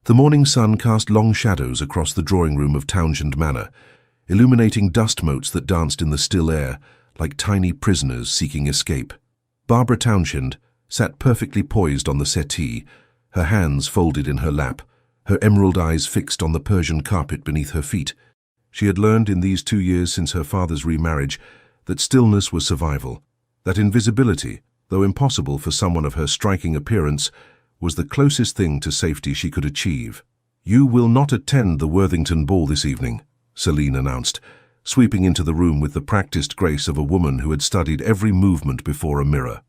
The morning sun cast long shadows across the drawing room of Townshend Manor, illuminating dust motes that danced in the still air like tiny prisoners seeking escape. Barbara Townshend sat perfectly poised on the settee, her hands folded in her lap, her emerald eyes fixed on the Persian carpet beneath her feet. She had learned in these 2 years since her father's remarriage that stillness was survival, that invisibility, though impossible for someone of her striking appearance, was the closest thing to safety she could achieve. "You will not attend the Worthington ball this evening," Celine announced, sweeping into the room with the practiced grace of a woman who had studied every movement before a mirror.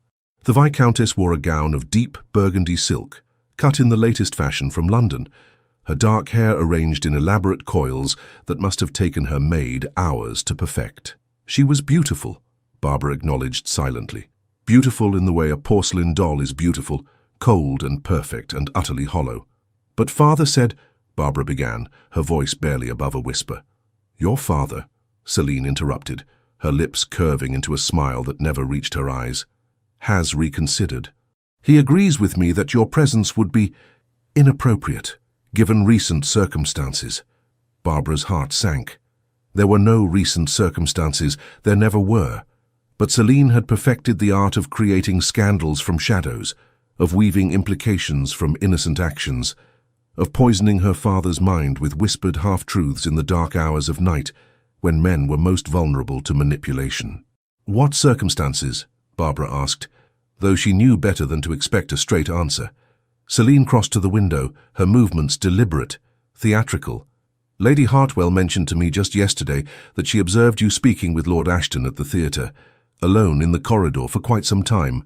The Viscountess wore a gown of deep burgundy silk, cut in the latest fashion from London, her dark hair arranged in elaborate coils that must have taken her maid hours to perfect. She was beautiful, Barbara acknowledged silently. Beautiful in the way a porcelain doll is beautiful, cold and perfect and utterly hollow. "But father said," Barbara began, her voice barely above a whisper. "Your father," Celine interrupted, her lips curving into a smile that never reached her eyes, "has reconsidered. He agrees with me that your presence would be inappropriate, given recent circumstances." Barbara's heart sank. There were no recent circumstances, there never were. But Celine had perfected the art of creating scandals from shadows, of weaving implications from innocent actions, of poisoning her father's mind with whispered half-truths in the dark hours of night, when men were most vulnerable to manipulation. "What circumstances?" Barbara asked, though she knew better than to expect a straight answer. Celine crossed to the window, her movements deliberate, theatrical. "Lady Hartwell mentioned to me just yesterday that she observed you speaking with Lord Ashton at the theatre, alone in the corridor for quite some time."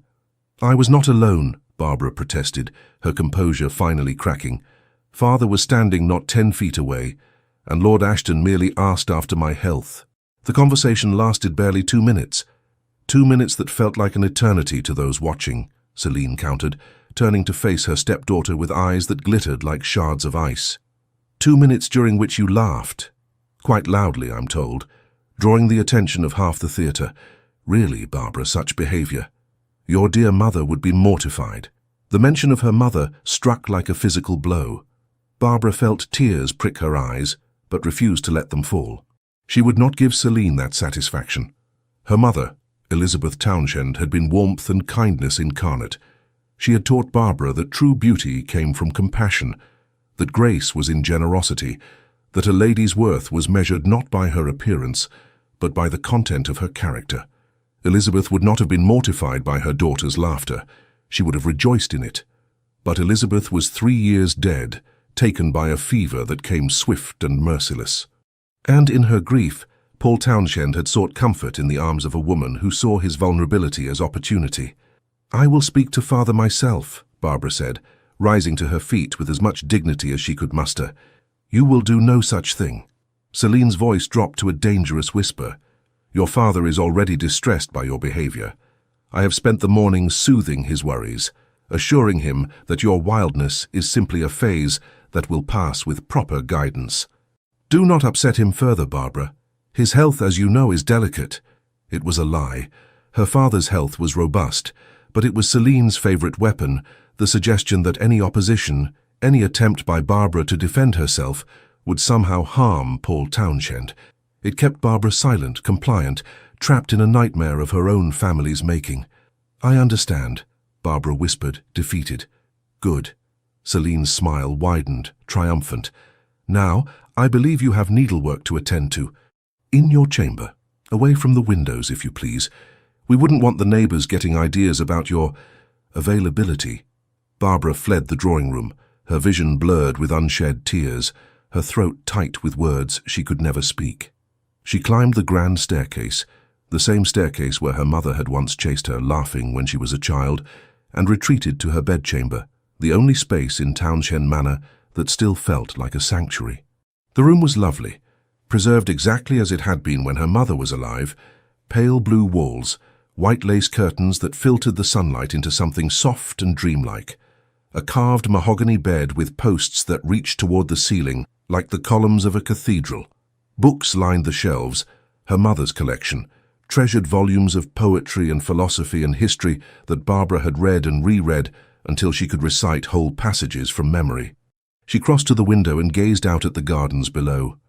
"I was not alone," Barbara protested, her composure finally cracking. "Father was standing not 10 feet away, and Lord Ashton merely asked after my health. The conversation lasted barely 2 minutes. 2 minutes that felt like an eternity to those watching," Celine countered, turning to face her stepdaughter with eyes that glittered like shards of ice. "2 minutes during which you laughed. Quite loudly, I'm told, drawing the attention of half the theatre. Really, Barbara, such behavior. Your dear mother would be mortified." The mention of her mother struck like a physical blow. Barbara felt tears prick her eyes, but refused to let them fall. She would not give Celine that satisfaction. Her mother, Elizabeth Townshend, had been warmth and kindness incarnate. She had taught Barbara that true beauty came from compassion, that grace was in generosity, that a lady's worth was measured not by her appearance, but by the content of her character. Elizabeth would not have been mortified by her daughter's laughter. She would have rejoiced in it. But Elizabeth was 3 years dead, taken by a fever that came swift and merciless. And in her grief, Paul Townshend had sought comfort in the arms of a woman who saw his vulnerability as opportunity. "I will speak to father myself," Barbara said, rising to her feet with as much dignity as she could muster. "You will do no such thing." Celine's voice dropped to a dangerous whisper. "Your father is already distressed by your behavior. I have spent the morning soothing his worries, assuring him that your wildness is simply a phase that will pass with proper guidance. Do not upset him further, Barbara. His health, as you know, is delicate." It was a lie. Her father's health was robust, but it was Celine's favorite weapon, the suggestion that any opposition, any attempt by Barbara to defend herself, would somehow harm Paul Townshend. It kept Barbara silent, compliant, trapped in a nightmare of her own family's making. "I understand," Barbara whispered, defeated. "Good." Celine's smile widened, triumphant. "Now, I believe you have needlework to attend to. In your chamber, away from the windows, if you please. We wouldn't want the neighbors getting ideas about your availability." Barbara fled the drawing room, her vision blurred with unshed tears, her throat tight with words she could never speak. She climbed the grand staircase, the same staircase where her mother had once chased her laughing when she was a child, and retreated to her bedchamber, the only space in Townshend Manor that still felt like a sanctuary. The room was lovely, preserved exactly as it had been when her mother was alive, pale blue walls, white lace curtains that filtered the sunlight into something soft and dreamlike, a carved mahogany bed with posts that reached toward the ceiling like the columns of a cathedral. Books lined the shelves, her mother's collection, treasured volumes of poetry and philosophy and history that Barbara had read and reread until she could recite whole passages from memory. She crossed to the window and gazed out at the gardens below.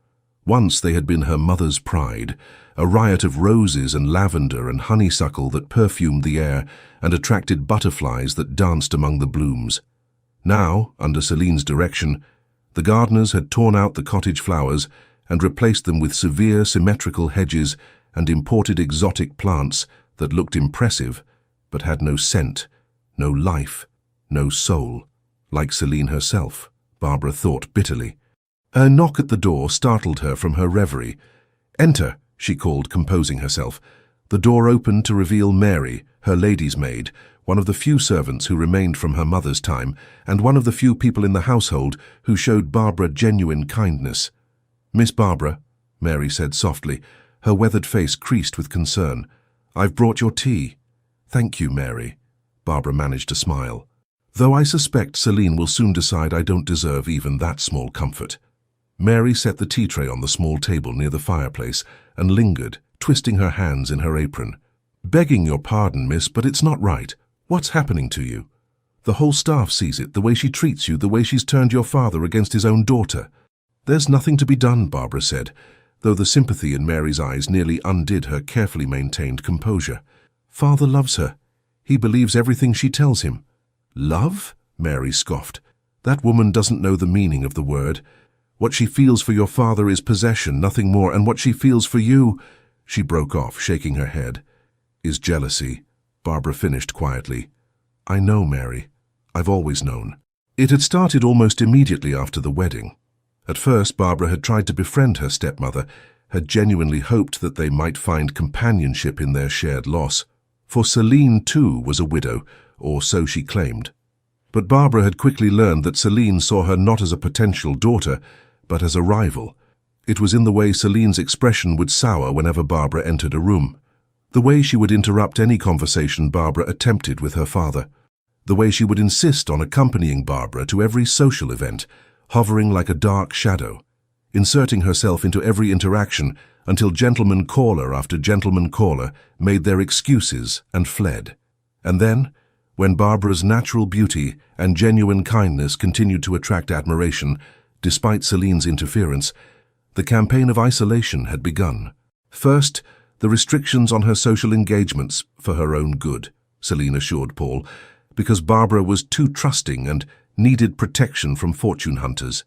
Once they had been her mother's pride, a riot of roses and lavender and honeysuckle that perfumed the air and attracted butterflies that danced among the blooms. Now, under Celine's direction, the gardeners had torn out the cottage flowers and replaced them with severe symmetrical hedges and imported exotic plants that looked impressive but had no scent, no life, no soul. Like Celine herself, Barbara thought bitterly. A knock at the door startled her from her reverie. "Enter," she called, composing herself. The door opened to reveal Mary, her lady's maid, one of the few servants who remained from her mother's time, and one of the few people in the household who showed Barbara genuine kindness. "Miss Barbara," Mary said softly, her weathered face creased with concern, "I've brought your tea." "Thank you, Mary." Barbara managed to smile. "Though I suspect Celine will soon decide I don't deserve even that small comfort." Mary set the tea tray on the small table near the fireplace and lingered, twisting her hands in her apron. "Begging your pardon, miss, but it's not right. What's happening to you? The whole staff sees it, the way she treats you, the way she's turned your father against his own daughter." "There's nothing to be done," Barbara said, though the sympathy in Mary's eyes nearly undid her carefully maintained composure. "Father loves her. He believes everything she tells him." "Love?" Mary scoffed. "That woman doesn't know the meaning of the word. What she feels for your father is possession, nothing more, and what she feels for you—" She broke off, shaking her head. "Is jealousy," Barbara finished quietly. "I know, Mary. I've always known." It had started almost immediately after the wedding. At first, Barbara had tried to befriend her stepmother, had genuinely hoped that they might find companionship in their shared loss. For Celine, too, was a widow, or so she claimed. But Barbara had quickly learned that Celine saw her not as a potential daughter, but as a rival. It was in the way Celine's expression would sour whenever Barbara entered a room, the way she would interrupt any conversation Barbara attempted with her father, the way she would insist on accompanying Barbara to every social event, hovering like a dark shadow, inserting herself into every interaction until gentleman caller after gentleman caller made their excuses and fled. And then, when Barbara's natural beauty and genuine kindness continued to attract admiration, despite Celine's interference, the campaign of isolation had begun. First, the restrictions on her social engagements for her own good, Celine assured Paul, because Barbara was too trusting and needed protection from fortune hunters.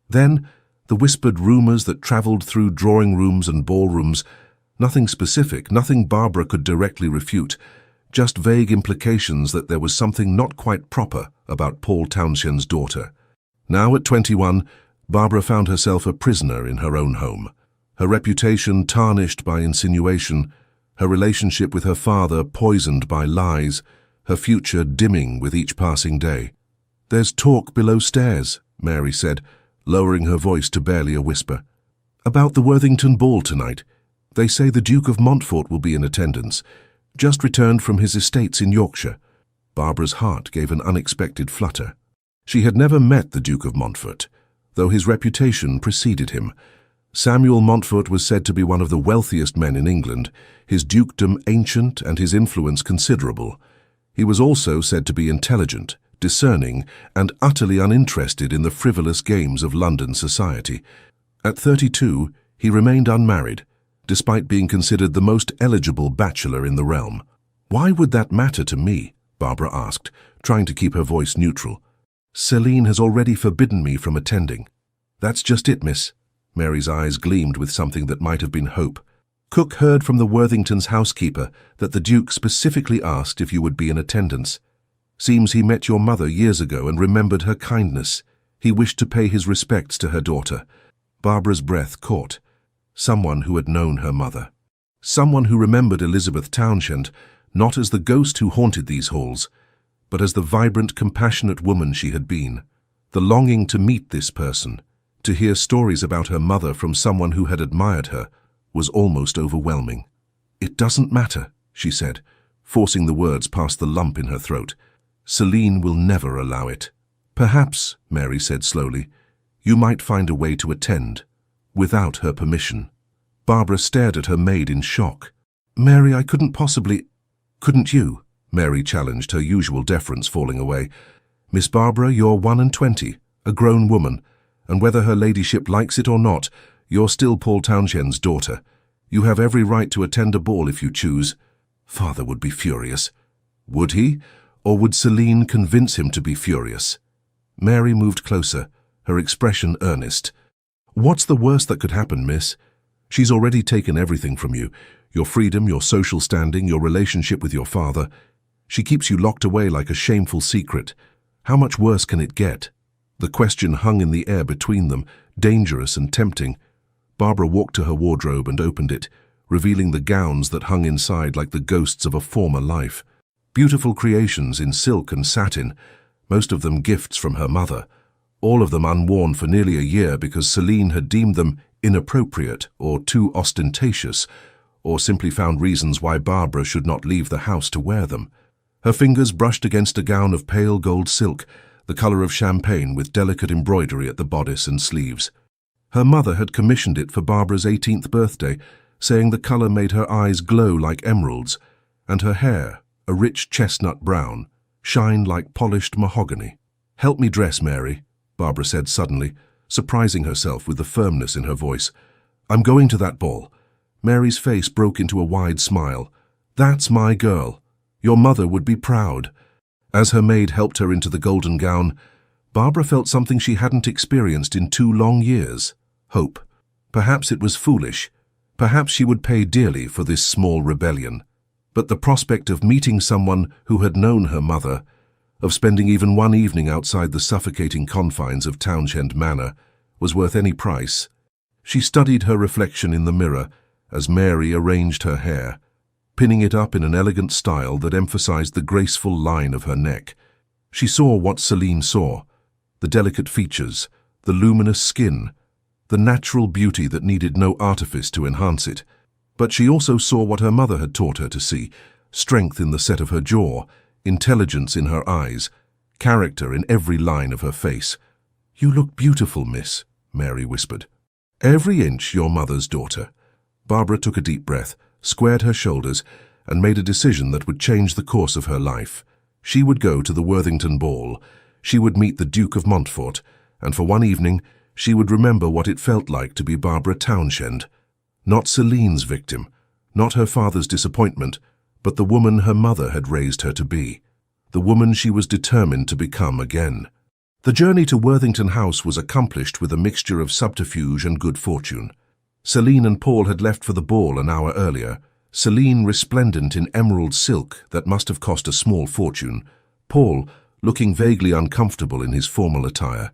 Then, the whispered rumors that traveled through drawing rooms and ballrooms, nothing specific, nothing Barbara could directly refute, just vague implications that there was something not quite proper about Paul Townshend's daughter. Now at 21, Barbara found herself a prisoner in her own home, her reputation tarnished by insinuation, her relationship with her father poisoned by lies, her future dimming with each passing day. "There's talk below stairs," Mary said, lowering her voice to barely a whisper. "About the Worthington ball tonight. They say the Duke of Montfort will be in attendance, just returned from his estates in Yorkshire." Barbara's heart gave an unexpected flutter. She had never met the Duke of Montfort, though his reputation preceded him. Samuel Montfort was said to be one of the wealthiest men in England, his dukedom ancient and his influence considerable. He was also said to be intelligent, discerning, and utterly uninterested in the frivolous games of London society. At 32, he remained unmarried, despite being considered the most eligible bachelor in the realm. "Why would that matter to me?" Barbara asked, trying to keep her voice neutral. "Celine has already forbidden me from attending." "That's just it, miss." Mary's eyes gleamed with something that might have been hope. "Cook heard from the Worthingtons' housekeeper that the Duke specifically asked if you would be in attendance. Seems he met your mother years ago and remembered her kindness. He wished to pay his respects to her daughter." Barbara's breath caught. Someone who had known her mother. Someone who remembered Elizabeth Townshend, not as the ghost who haunted these halls, but as the vibrant, compassionate woman she had been. The longing to meet this person, to hear stories about her mother from someone who had admired her, was almost overwhelming. "It doesn't matter," she said, forcing the words past the lump in her throat. "Celine will never allow it." "Perhaps," Mary said slowly, "you might find a way to attend, without her permission." Barbara stared at her maid in shock. "Mary, I couldn't possibly—" "Couldn't you?" Mary challenged, her usual deference falling away. "Miss Barbara, you're 21. a grown woman, and whether her ladyship likes it or not, you're still Paul Townshend's daughter. You have every right to attend a ball if you choose. Father would be furious. Would he? Or would Celine convince him to be furious? Mary moved closer, her expression earnest. What's the worst that could happen, miss? She's already taken everything from you. Your freedom, your social standing, your relationship with your father. She keeps you locked away like a shameful secret. How much worse can it get? The question hung in the air between them, dangerous and tempting. Barbara walked to her wardrobe and opened it, revealing the gowns that hung inside like the ghosts of a former life. Beautiful creations in silk and satin, most of them gifts from her mother, all of them unworn for nearly a year because Celine had deemed them inappropriate or too ostentatious, or simply found reasons why Barbara should not leave the house to wear them. Her fingers brushed against a gown of pale gold silk, the color of champagne with delicate embroidery at the bodice and sleeves. Her mother had commissioned it for Barbara's 18th birthday, saying the color made her eyes glow like emeralds, and her hair, a rich chestnut brown, shined like polished mahogany. "Help me dress, Mary," Barbara said suddenly, surprising herself with the firmness in her voice. "I'm going to that ball." Mary's face broke into a wide smile. "That's my girl. Your mother would be proud." As her maid helped her into the golden gown, Barbara felt something she hadn't experienced in 2 long years. Hope. Perhaps it was foolish. Perhaps she would pay dearly for this small rebellion. But the prospect of meeting someone who had known her mother, of spending even one evening outside the suffocating confines of Townshend Manor, was worth any price. She studied her reflection in the mirror as Mary arranged her hair, pinning it up in an elegant style that emphasized the graceful line of her neck. She saw what Celine saw, the delicate features, the luminous skin, the natural beauty that needed no artifice to enhance it. But she also saw what her mother had taught her to see, strength in the set of her jaw, intelligence in her eyes, character in every line of her face. "You look beautiful, miss," Mary whispered. "Every inch your mother's daughter." Barbara took a deep breath, squared her shoulders, and made a decision that would change the course of her life. She would go to the Worthington Ball. She would meet the Duke of Montfort, and for one evening she would remember what it felt like to be Barbara Townshend. Not Celine's victim, not her father's disappointment, but the woman her mother had raised her to be, the woman she was determined to become again. The journey to Worthington House was accomplished with a mixture of subterfuge and good fortune. Celine and Paul had left for the ball an hour earlier, Celine resplendent in emerald silk that must have cost a small fortune, Paul looking vaguely uncomfortable in his formal attire.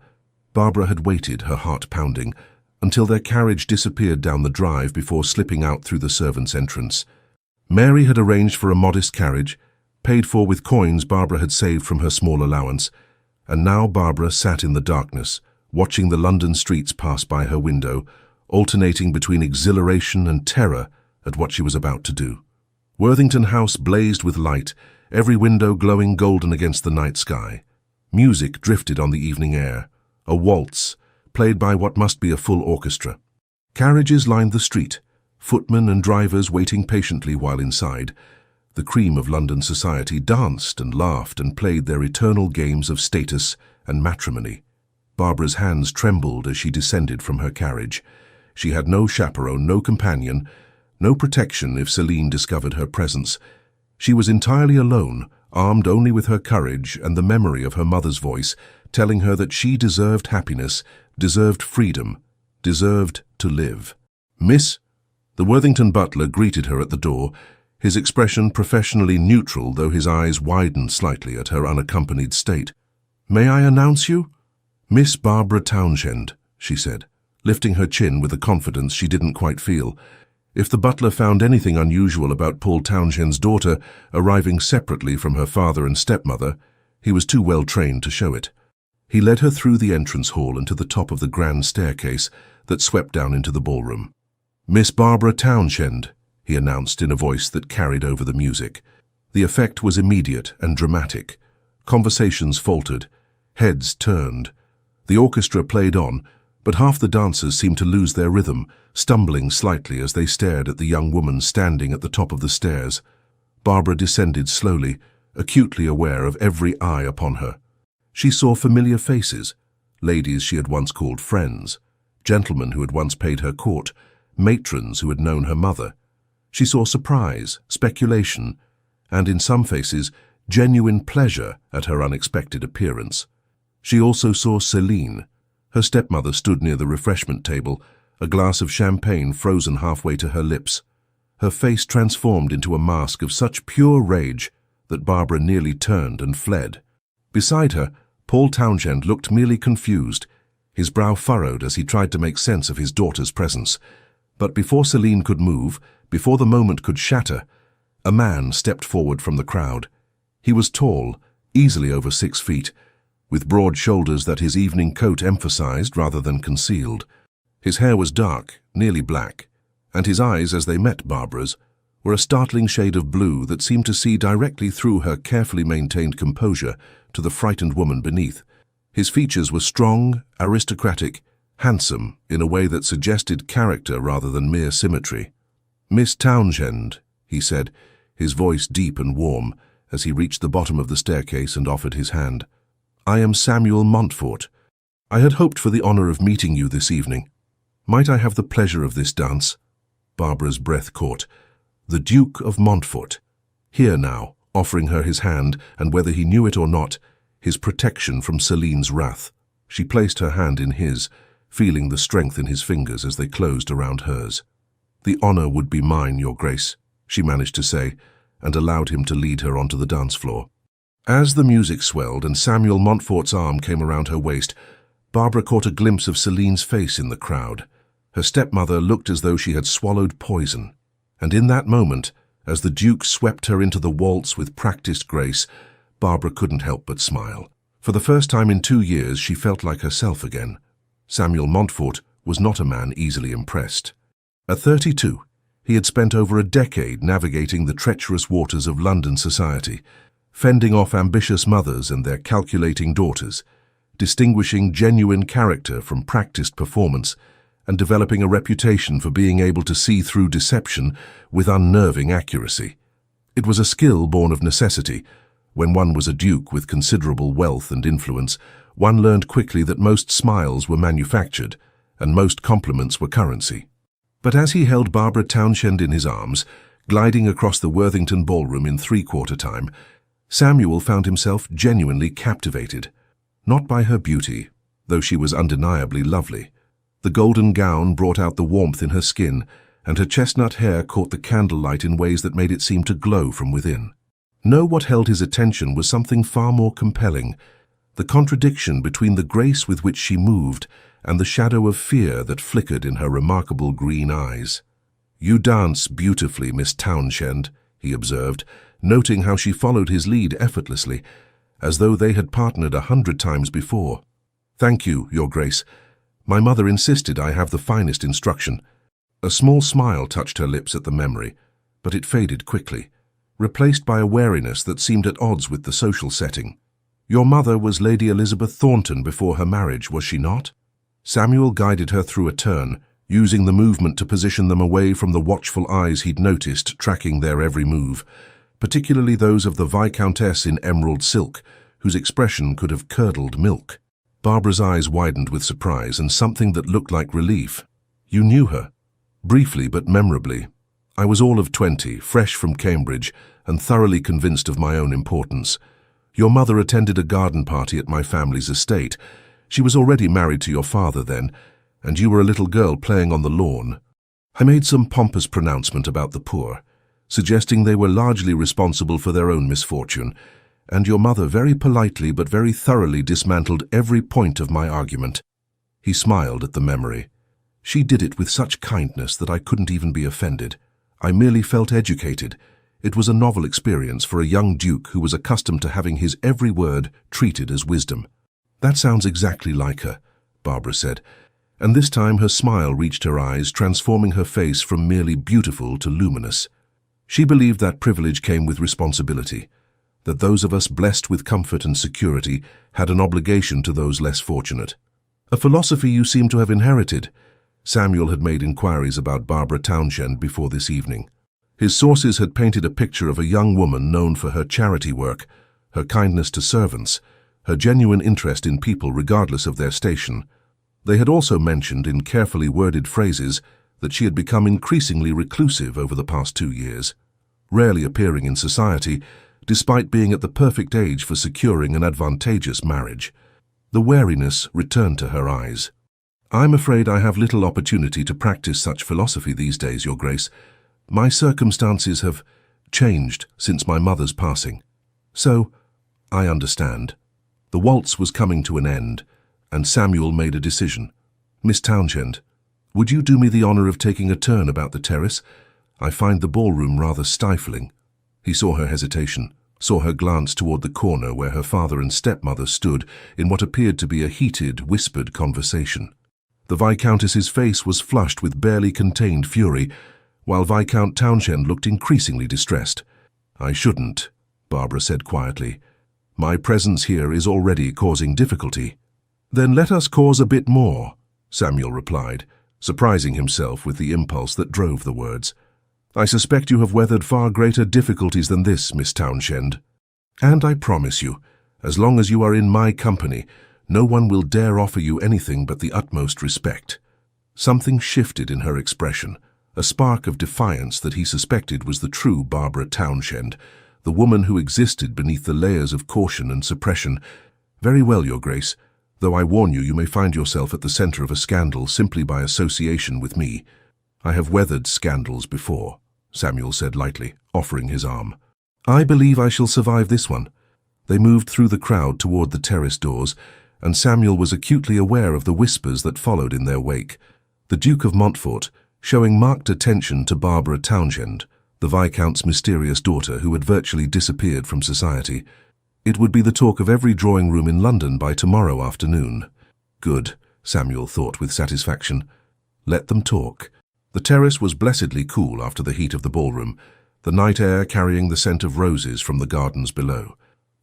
Barbara had waited, her heart pounding, until their carriage disappeared down the drive before slipping out through the servants' entrance. Mary had arranged for a modest carriage, paid for with coins Barbara had saved from her small allowance, and now Barbara sat in the darkness, watching the London streets pass by her window, alternating between exhilaration and terror at what she was about to do. Worthington House blazed with light, every window glowing golden against the night sky. Music drifted on the evening air, a waltz, played by what must be a full orchestra. Carriages lined the street, footmen and drivers waiting patiently while inside. The cream of London society danced and laughed and played their eternal games of status and matrimony. Barbara's hands trembled as she descended from her carriage. She had no chaperone, no companion, no protection if Celine discovered her presence. She was entirely alone, armed only with her courage and the memory of her mother's voice, telling her that she deserved happiness, deserved freedom, deserved to live. "Miss?" The Worthington butler greeted her at the door, his expression professionally neutral, though his eyes widened slightly at her unaccompanied state. "May I announce you?" "Miss Barbara Townshend," she said, lifting her chin with a confidence she didn't quite feel. If the butler found anything unusual about Paul Townshend's daughter arriving separately from her father and stepmother, he was too well trained to show it. He led her through the entrance hall and to the top of the grand staircase that swept down into the ballroom. "Miss Barbara Townshend," he announced in a voice that carried over the music. The effect was immediate and dramatic. Conversations faltered, heads turned. The orchestra played on, but half the dancers seemed to lose their rhythm, stumbling slightly as they stared at the young woman standing at the top of the stairs. Barbara descended slowly, acutely aware of every eye upon her. She saw familiar faces, ladies she had once called friends, gentlemen who had once paid her court, matrons who had known her mother. She saw surprise, speculation, and in some faces, genuine pleasure at her unexpected appearance. She also saw Celine. Her stepmother stood near the refreshment table, a glass of champagne frozen halfway to her lips. Her face transformed into a mask of such pure rage that Barbara nearly turned and fled. Beside her, Paul Townshend looked merely confused, his brow furrowed as he tried to make sense of his daughter's presence. But before Celine could move, before the moment could shatter, a man stepped forward from the crowd. He was tall, easily over 6 feet, with broad shoulders that his evening coat emphasized rather than concealed. His hair was dark, nearly black, and his eyes, as they met Barbara's, were a startling shade of blue that seemed to see directly through her carefully maintained composure to the frightened woman beneath. His features were strong, aristocratic, handsome in a way that suggested character rather than mere symmetry. "Miss Townshend," he said, his voice deep and warm, as he reached the bottom of the staircase and offered his hand. "I am Samuel Montfort. I had hoped for the honor of meeting you this evening. Might I have the pleasure of this dance?" Barbara's breath caught. The Duke of Montfort, here now, offering her his hand, and whether he knew it or not, his protection from Celine's wrath. She placed her hand in his, feeling the strength in his fingers as they closed around hers. "The honor would be mine, Your Grace," she managed to say, and allowed him to lead her onto the dance floor. As the music swelled and Samuel Montfort's arm came around her waist, Barbara caught a glimpse of Celine's face in the crowd. Her stepmother looked as though she had swallowed poison. And in that moment, as the Duke swept her into the waltz with practiced grace, Barbara couldn't help but smile. For the first time in 2 years, she felt like herself again. Samuel Montfort was not a man easily impressed. At 32, he had spent over a decade navigating the treacherous waters of London society, fending off ambitious mothers and their calculating daughters, distinguishing genuine character from practiced performance, and developing a reputation for being able to see through deception with unnerving accuracy. It was a skill born of necessity. When one was a duke with considerable wealth and influence, one learned quickly that most smiles were manufactured, and most compliments were currency. But as he held Barbara Townshend in his arms, gliding across the Worthington ballroom in 3/4 time, Samuel found himself genuinely captivated. Not by her beauty, though she was undeniably lovely. The golden gown brought out the warmth in her skin, and her chestnut hair caught the candlelight in ways that made it seem to glow from within. No, what held his attention was something far more compelling, the contradiction between the grace with which she moved and the shadow of fear that flickered in her remarkable green eyes. "You dance beautifully, Miss Townshend," he observed, noting how she followed his lead effortlessly, as though they had partnered 100 times before. "Thank you, Your Grace. My mother insisted I have the finest instruction." A small smile touched her lips at the memory, but it faded quickly, replaced by a wariness that seemed at odds with the social setting. "Your mother was Lady Elizabeth Thornton before her marriage, was she not?" Samuel guided her through a turn, using the movement to position them away from the watchful eyes he'd noticed tracking their every move, particularly those of the Viscountess in emerald silk, whose expression could have curdled milk. Barbara's eyes widened with surprise and something that looked like relief. "You knew her?" "Briefly but memorably. I was all of 20, fresh from Cambridge, and thoroughly convinced of my own importance. Your mother attended a garden party at my family's estate. She was already married to your father then, and you were a little girl playing on the lawn. I made some pompous pronouncement about the poor, suggesting they were largely responsible for their own misfortune, and your mother very politely but very thoroughly dismantled every point of my argument." He smiled at the memory. "She did it with such kindness that I couldn't even be offended. I merely felt educated. It was a novel experience for a young duke who was accustomed to having his every word treated as wisdom." "That sounds exactly like her," Barbara said, and this time her smile reached her eyes, transforming her face from merely beautiful to luminous. She believed that privilege came with responsibility, that those of us blessed with comfort and security had an obligation to those less fortunate. "A philosophy you seem to have inherited." Samuel had made inquiries about Barbara Townshend before this evening. His sources had painted a picture of a young woman known for her charity work, her kindness to servants, her genuine interest in people regardless of their station. They had also mentioned in carefully worded phrases that she had become increasingly reclusive over the past 2 years, rarely appearing in society, despite being at the perfect age for securing an advantageous marriage. The wariness returned to her eyes. "I'm afraid I have little opportunity to practice such philosophy these days, Your Grace. My circumstances have changed since my mother's passing. So, I understand." The waltz was coming to an end, and Samuel made a decision. "Miss Townshend, would you do me the honor of taking a turn about the terrace? I find the ballroom rather stifling." He saw her hesitation, saw her glance toward the corner where her father and stepmother stood in what appeared to be a heated, whispered conversation. The Viscountess's face was flushed with barely contained fury, while Viscount Townshend looked increasingly distressed. "I shouldn't," Barbara said quietly. "My presence here is already causing difficulty." "Then let us cause a bit more," Samuel replied, surprising himself with the impulse that drove the words. "I suspect you have weathered far greater difficulties than this, Miss Townshend. And I promise you, as long as you are in my company, no one will dare offer you anything but the utmost respect." Something shifted in her expression, a spark of defiance that he suspected was the true Barbara Townshend, the woman who existed beneath the layers of caution and suppression. "Very well, Your Grace, though I warn you, you may find yourself at the center of a scandal simply by association with me. I have weathered scandals before," Samuel said lightly, offering his arm. "I believe I shall survive this one." They moved through the crowd toward the terrace doors, and Samuel was acutely aware of the whispers that followed in their wake. The Duke of Montfort, showing marked attention to Barbara Townshend, the Viscount's mysterious daughter who had virtually disappeared from society. It would be the talk of every drawing room in London by tomorrow afternoon. Good, Samuel thought with satisfaction. Let them talk. The terrace was blessedly cool after the heat of the ballroom, the night air carrying the scent of roses from the gardens below.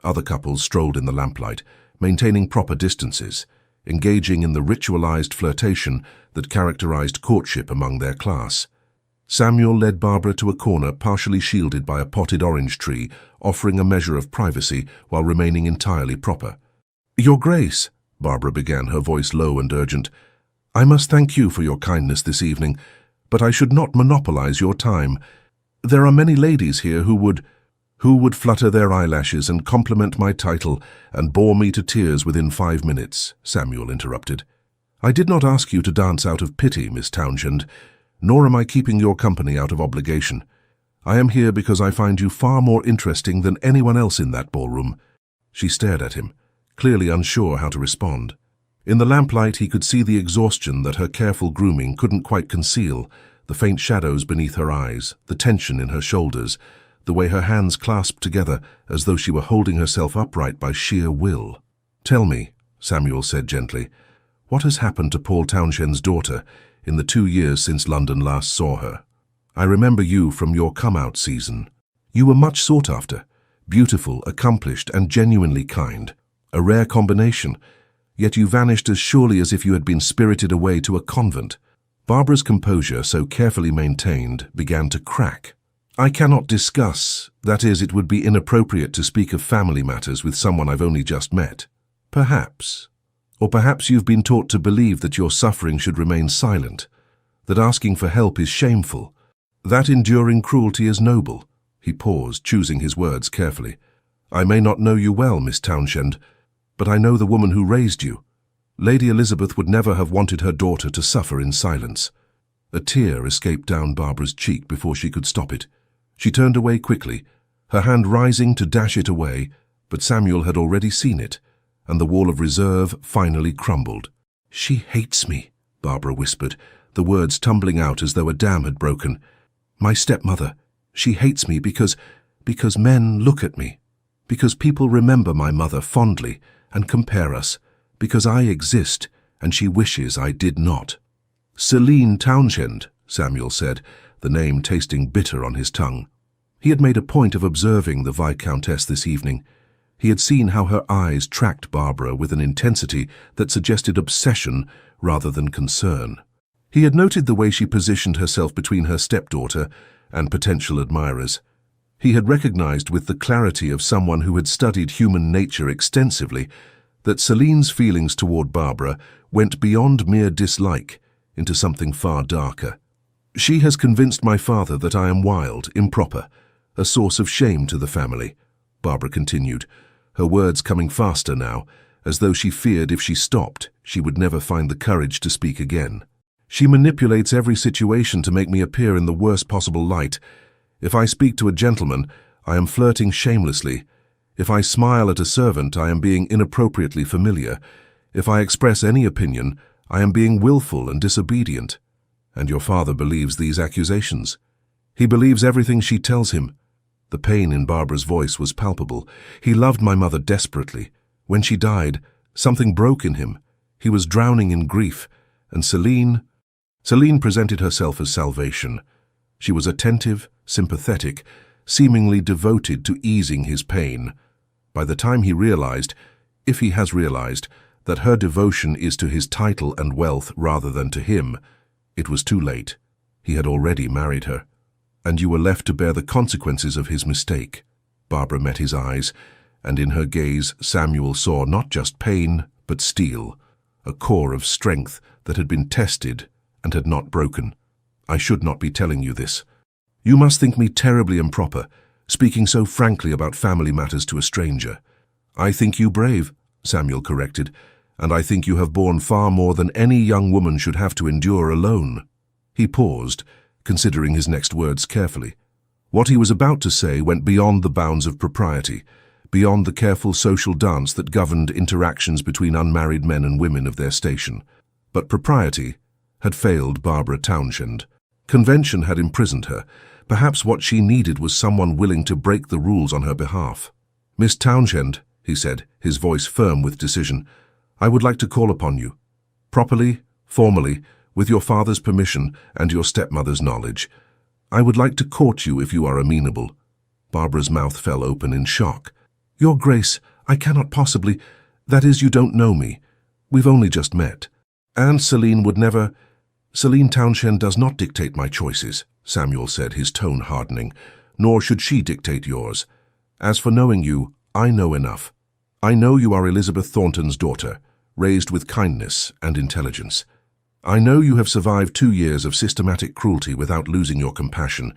Other couples strolled in the lamplight, maintaining proper distances, engaging in the ritualized flirtation that characterized courtship among their class. Samuel led Barbara to a corner partially shielded by a potted orange tree, offering a measure of privacy while remaining entirely proper. "Your Grace," Barbara began, her voice low and urgent, "I must thank you for your kindness this evening, but I should not monopolize your time. There are many ladies here who would flutter their eyelashes and compliment my title and bore me to tears within 5 minutes," Samuel interrupted. "I did not ask you to dance out of pity, Miss Townshend, nor am I keeping your company out of obligation. I am here because I find you far more interesting than anyone else in that ballroom." She stared at him, clearly unsure how to respond. In the lamplight he could see the exhaustion that her careful grooming couldn't quite conceal, the faint shadows beneath her eyes, the tension in her shoulders, the way her hands clasped together as though she were holding herself upright by sheer will. "Tell me," Samuel said gently, "what has happened to Paul Townshend's daughter in the 2 years since London last saw her? I remember you from your come-out season. You were much sought after, beautiful, accomplished, and genuinely kind. A rare combination, yet you vanished as surely as if you had been spirited away to a convent." Barbara's composure, so carefully maintained, began to crack. "I cannot discuss, that is, it would be inappropriate to speak of family matters with someone I've only just met. Perhaps. Or perhaps you've been taught to believe that your suffering should remain silent, that asking for help is shameful, that enduring cruelty is noble." He paused, choosing his words carefully. "I may not know you well, Miss Townshend, but I know the woman who raised you. Lady Elizabeth would never have wanted her daughter to suffer in silence." A tear escaped down Barbara's cheek before she could stop it. She turned away quickly, her hand rising to dash it away, but Samuel had already seen it, and the wall of reserve finally crumbled. "She hates me," Barbara whispered, the words tumbling out as though a dam had broken. "My stepmother. She hates me because men look at me, because people remember my mother fondly and compare us, because I exist and she wishes I did not." "Celine Townshend," Samuel said, the name tasting bitter on his tongue. He had made a point of observing the Viscountess this evening. He had seen how her eyes tracked Barbara with an intensity that suggested obsession rather than concern. He had noted the way she positioned herself between her stepdaughter and potential admirers. He had recognized with the clarity of someone who had studied human nature extensively that Celine's feelings toward Barbara went beyond mere dislike into something far darker. She has convinced my father that I am wild, improper, a source of shame to the family, Barbara continued, her words coming faster now, as though she feared if she stopped, she would never find the courage to speak again. She manipulates every situation to make me appear in the worst possible light. If I speak to a gentleman, I am flirting shamelessly. If I smile at a servant, I am being inappropriately familiar. If I express any opinion, I am being willful and disobedient. And your father believes these accusations. He believes everything she tells him. The pain in Barbara's voice was palpable. He loved my mother desperately. When she died, something broke in him. He was drowning in grief, and Celine presented herself as salvation. She was attentive, sympathetic, seemingly devoted to easing his pain. By the time he realized, if he has realized, that her devotion is to his title and wealth rather than to him, it was too late. He had already married her. And you were left to bear the consequences of his mistake. Barbara met his eyes, and in her gaze Samuel saw not just pain, but steel, a core of strength that had been tested and had not broken. I should not be telling you this. You must think me terribly improper, speaking so frankly about family matters to a stranger. I think you brave, Samuel corrected, and I think you have borne far more than any young woman should have to endure alone. He paused, considering his next words carefully. What he was about to say went beyond the bounds of propriety, beyond the careful social dance that governed interactions between unmarried men and women of their station. But propriety had failed Barbara Townshend. Convention had imprisoned her. Perhaps what she needed was someone willing to break the rules on her behalf. Miss Townshend, he said, his voice firm with decision, I would like to call upon you. Properly, formally, with your father's permission and your stepmother's knowledge. I would like to court you if you are amenable. Barbara's mouth fell open in shock. Your Grace, I cannot possibly. That is, you don't know me. We've only just met. And Celine would never. Celine Townshend does not dictate my choices, Samuel said, his tone hardening, nor should she dictate yours. As for knowing you, I know enough. I know you are Elizabeth Thornton's daughter, raised with kindness and intelligence. I know you have survived 2 years of systematic cruelty without losing your compassion.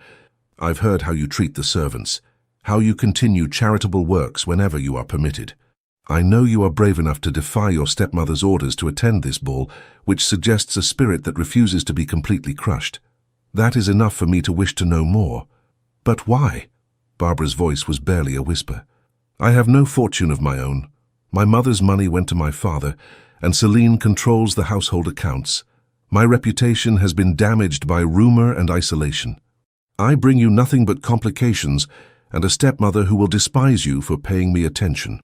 I've heard how you treat the servants, how you continue charitable works whenever you are permitted. I know you are brave enough to defy your stepmother's orders to attend this ball, which suggests a spirit that refuses to be completely crushed. That is enough for me to wish to know more. But why? Barbara's voice was barely a whisper. I have no fortune of my own. My mother's money went to my father, and Celine controls the household accounts. My reputation has been damaged by rumor and isolation. I bring you nothing but complications and a stepmother who will despise you for paying me attention.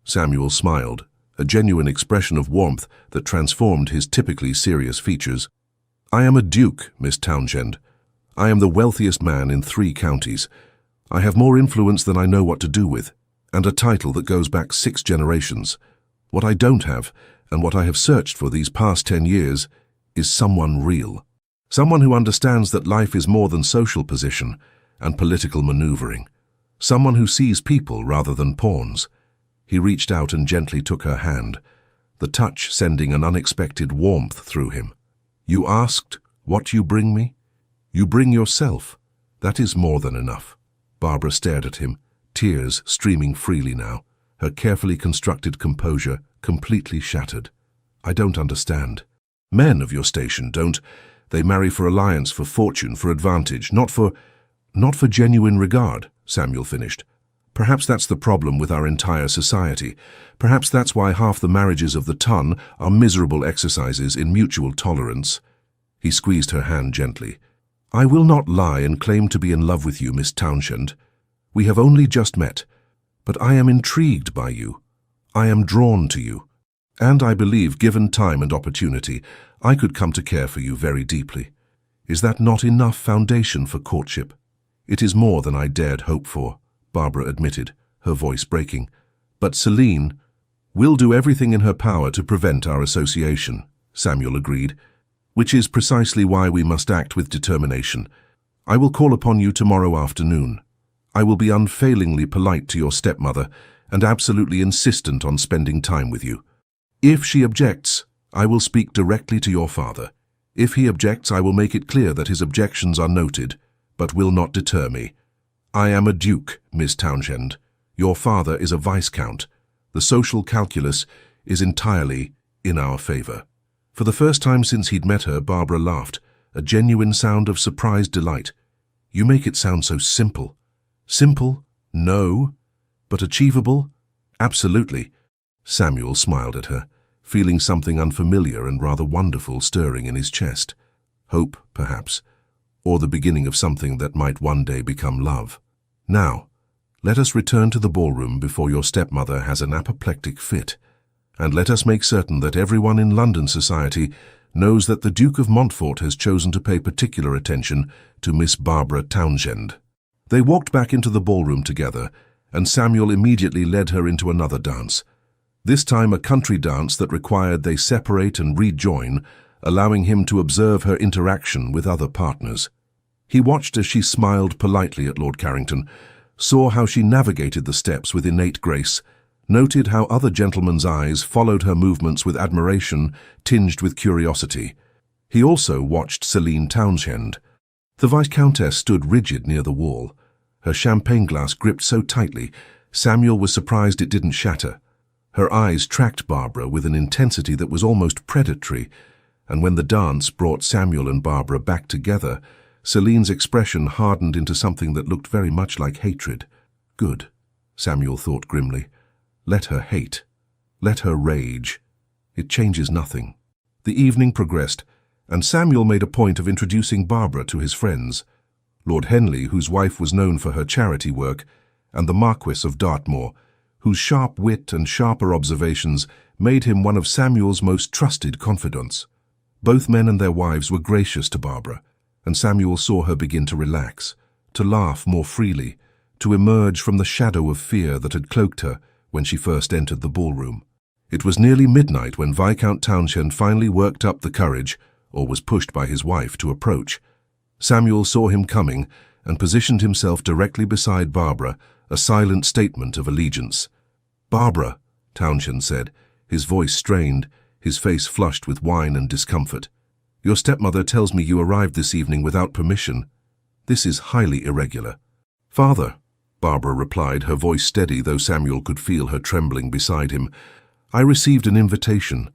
Samuel smiled, a genuine expression of warmth that transformed his typically serious features. I am a duke, Miss Townshend. I am the wealthiest man in 3 counties. I have more influence than I know what to do with, and a title that goes back 6 generations. What I don't have, and what I have searched for these past 10 years, is someone real. Someone who understands that life is more than social position and political maneuvering. Someone who sees people rather than pawns. He reached out and gently took her hand, the touch sending an unexpected warmth through him. You asked, what you bring me? You bring yourself. That is more than enough. Barbara stared at him, tears streaming freely now, her carefully constructed composure completely shattered. I don't understand. Men of your station don't. They marry for alliance, for fortune, for advantage, not for genuine regard, Samuel finished. Perhaps that's the problem with our entire society. Perhaps that's why half the marriages of the ton are miserable exercises in mutual tolerance. He squeezed her hand gently. I will not lie and claim to be in love with you, Miss Townshend. We have only just met, but I am intrigued by you. I am drawn to you. And I believe, given time and opportunity, I could come to care for you very deeply. Is that not enough foundation for courtship? It is more than I dared hope for, Barbara admitted, her voice breaking. But Celine will do everything in her power to prevent our association, Samuel agreed, which is precisely why we must act with determination. I will call upon you tomorrow afternoon. I will be unfailingly polite to your stepmother and absolutely insistent on spending time with you. If she objects, I will speak directly to your father. If he objects, I will make it clear that his objections are noted, but will not deter me. I am a duke, Miss Townshend. Your father is a viscount. The social calculus is entirely in our favor." For the first time since he'd met her, Barbara laughed, a genuine sound of surprised delight. "You make it sound so simple." "Simple? No. But achievable? Absolutely." Samuel smiled at her, feeling something unfamiliar and rather wonderful stirring in his chest. Hope, perhaps, or the beginning of something that might one day become love. "Now, let us return to the ballroom before your stepmother has an apoplectic fit, and let us make certain that everyone in London society knows that the Duke of Montfort has chosen to pay particular attention to Miss Barbara Townshend." They walked back into the ballroom together, and Samuel immediately led her into another dance. This time a country dance that required they separate and rejoin, allowing him to observe her interaction with other partners. He watched as she smiled politely at Lord Carrington, saw how she navigated the steps with innate grace, noted how other gentlemen's eyes followed her movements with admiration tinged with curiosity. He also watched Celine Townshend. The Viscountess stood rigid near the wall, her champagne glass gripped so tightly Samuel was surprised it didn't shatter. Her eyes tracked Barbara with an intensity that was almost predatory, and when the dance brought Samuel and Barbara back together, Celine's expression hardened into something that looked very much like hatred. Good, Samuel thought grimly. Let her hate. Let her rage. It changes nothing. The evening progressed, and Samuel made a point of introducing Barbara to his friends. Lord Henley, whose wife was known for her charity work, and the Marquis of Dartmoor, whose sharp wit and sharper observations made him one of Samuel's most trusted confidants. Both men and their wives were gracious to Barbara, and Samuel saw her begin to relax, to laugh more freely, to emerge from the shadow of fear that had cloaked her when she first entered the ballroom. It was nearly midnight when Viscount Townshend finally worked up the courage, or was pushed by his wife, to approach. Samuel saw him coming and positioned himself directly beside Barbara, a silent statement of allegiance. "Barbara," Townshend said, his voice strained, his face flushed with wine and discomfort. "Your stepmother tells me you arrived this evening without permission. This is highly irregular." "Father," Barbara replied, her voice steady though Samuel could feel her trembling beside him, "I received an invitation.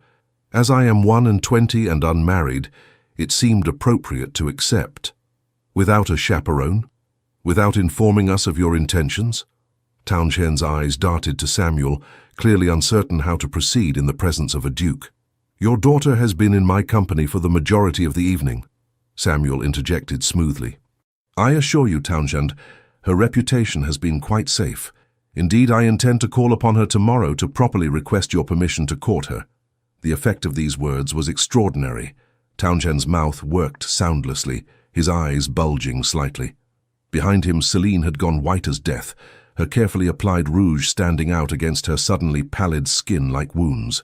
As I am 21 and unmarried, it seemed appropriate to accept." "Without a chaperone? Without informing us of your intentions?" Townshend's eyes darted to Samuel, clearly uncertain how to proceed in the presence of a duke. "Your daughter has been in my company for the majority of the evening," Samuel interjected smoothly. "I assure you, Townshend, her reputation has been quite safe. Indeed, I intend to call upon her tomorrow to properly request your permission to court her." The effect of these words was extraordinary. Townshend's mouth worked soundlessly, his eyes bulging slightly. Behind him, Celine had gone white as death, her carefully applied rouge standing out against her suddenly pallid skin like wounds.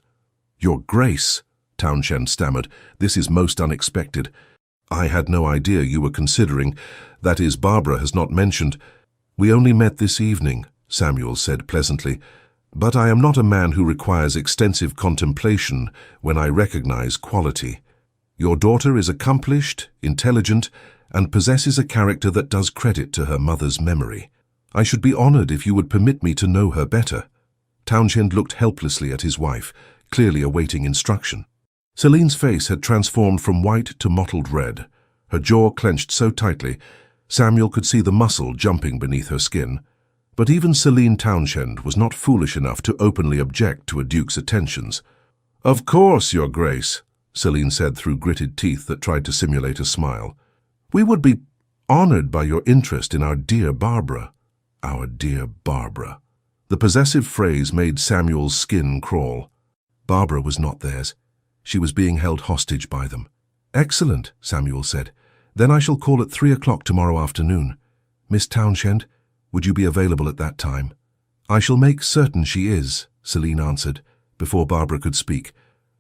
"Your Grace," Townshend stammered, "this is most unexpected. I had no idea you were considering, that is, Barbara has not mentioned." "We only met this evening," Samuel said pleasantly, "but I am not a man who requires extensive contemplation when I recognize quality. Your daughter is accomplished, intelligent, and possesses a character that does credit to her mother's memory. I should be honored if you would permit me to know her better." Townshend looked helplessly at his wife, clearly awaiting instruction. Celine's face had transformed from white to mottled red, her jaw clenched so tightly Samuel could see the muscle jumping beneath her skin. But even Celine Townshend was not foolish enough to openly object to a duke's attentions. "Of course, Your Grace," Celine said through gritted teeth that tried to simulate a smile. "We would be honored by your interest in our dear Barbara." Our dear Barbara. The possessive phrase made Samuel's skin crawl. Barbara was not theirs. She was being held hostage by them. "Excellent," Samuel said. "Then I shall call at 3 o'clock tomorrow afternoon. Miss Townshend, would you be available at that time?" "I shall make certain she is," Celine answered, before Barbara could speak,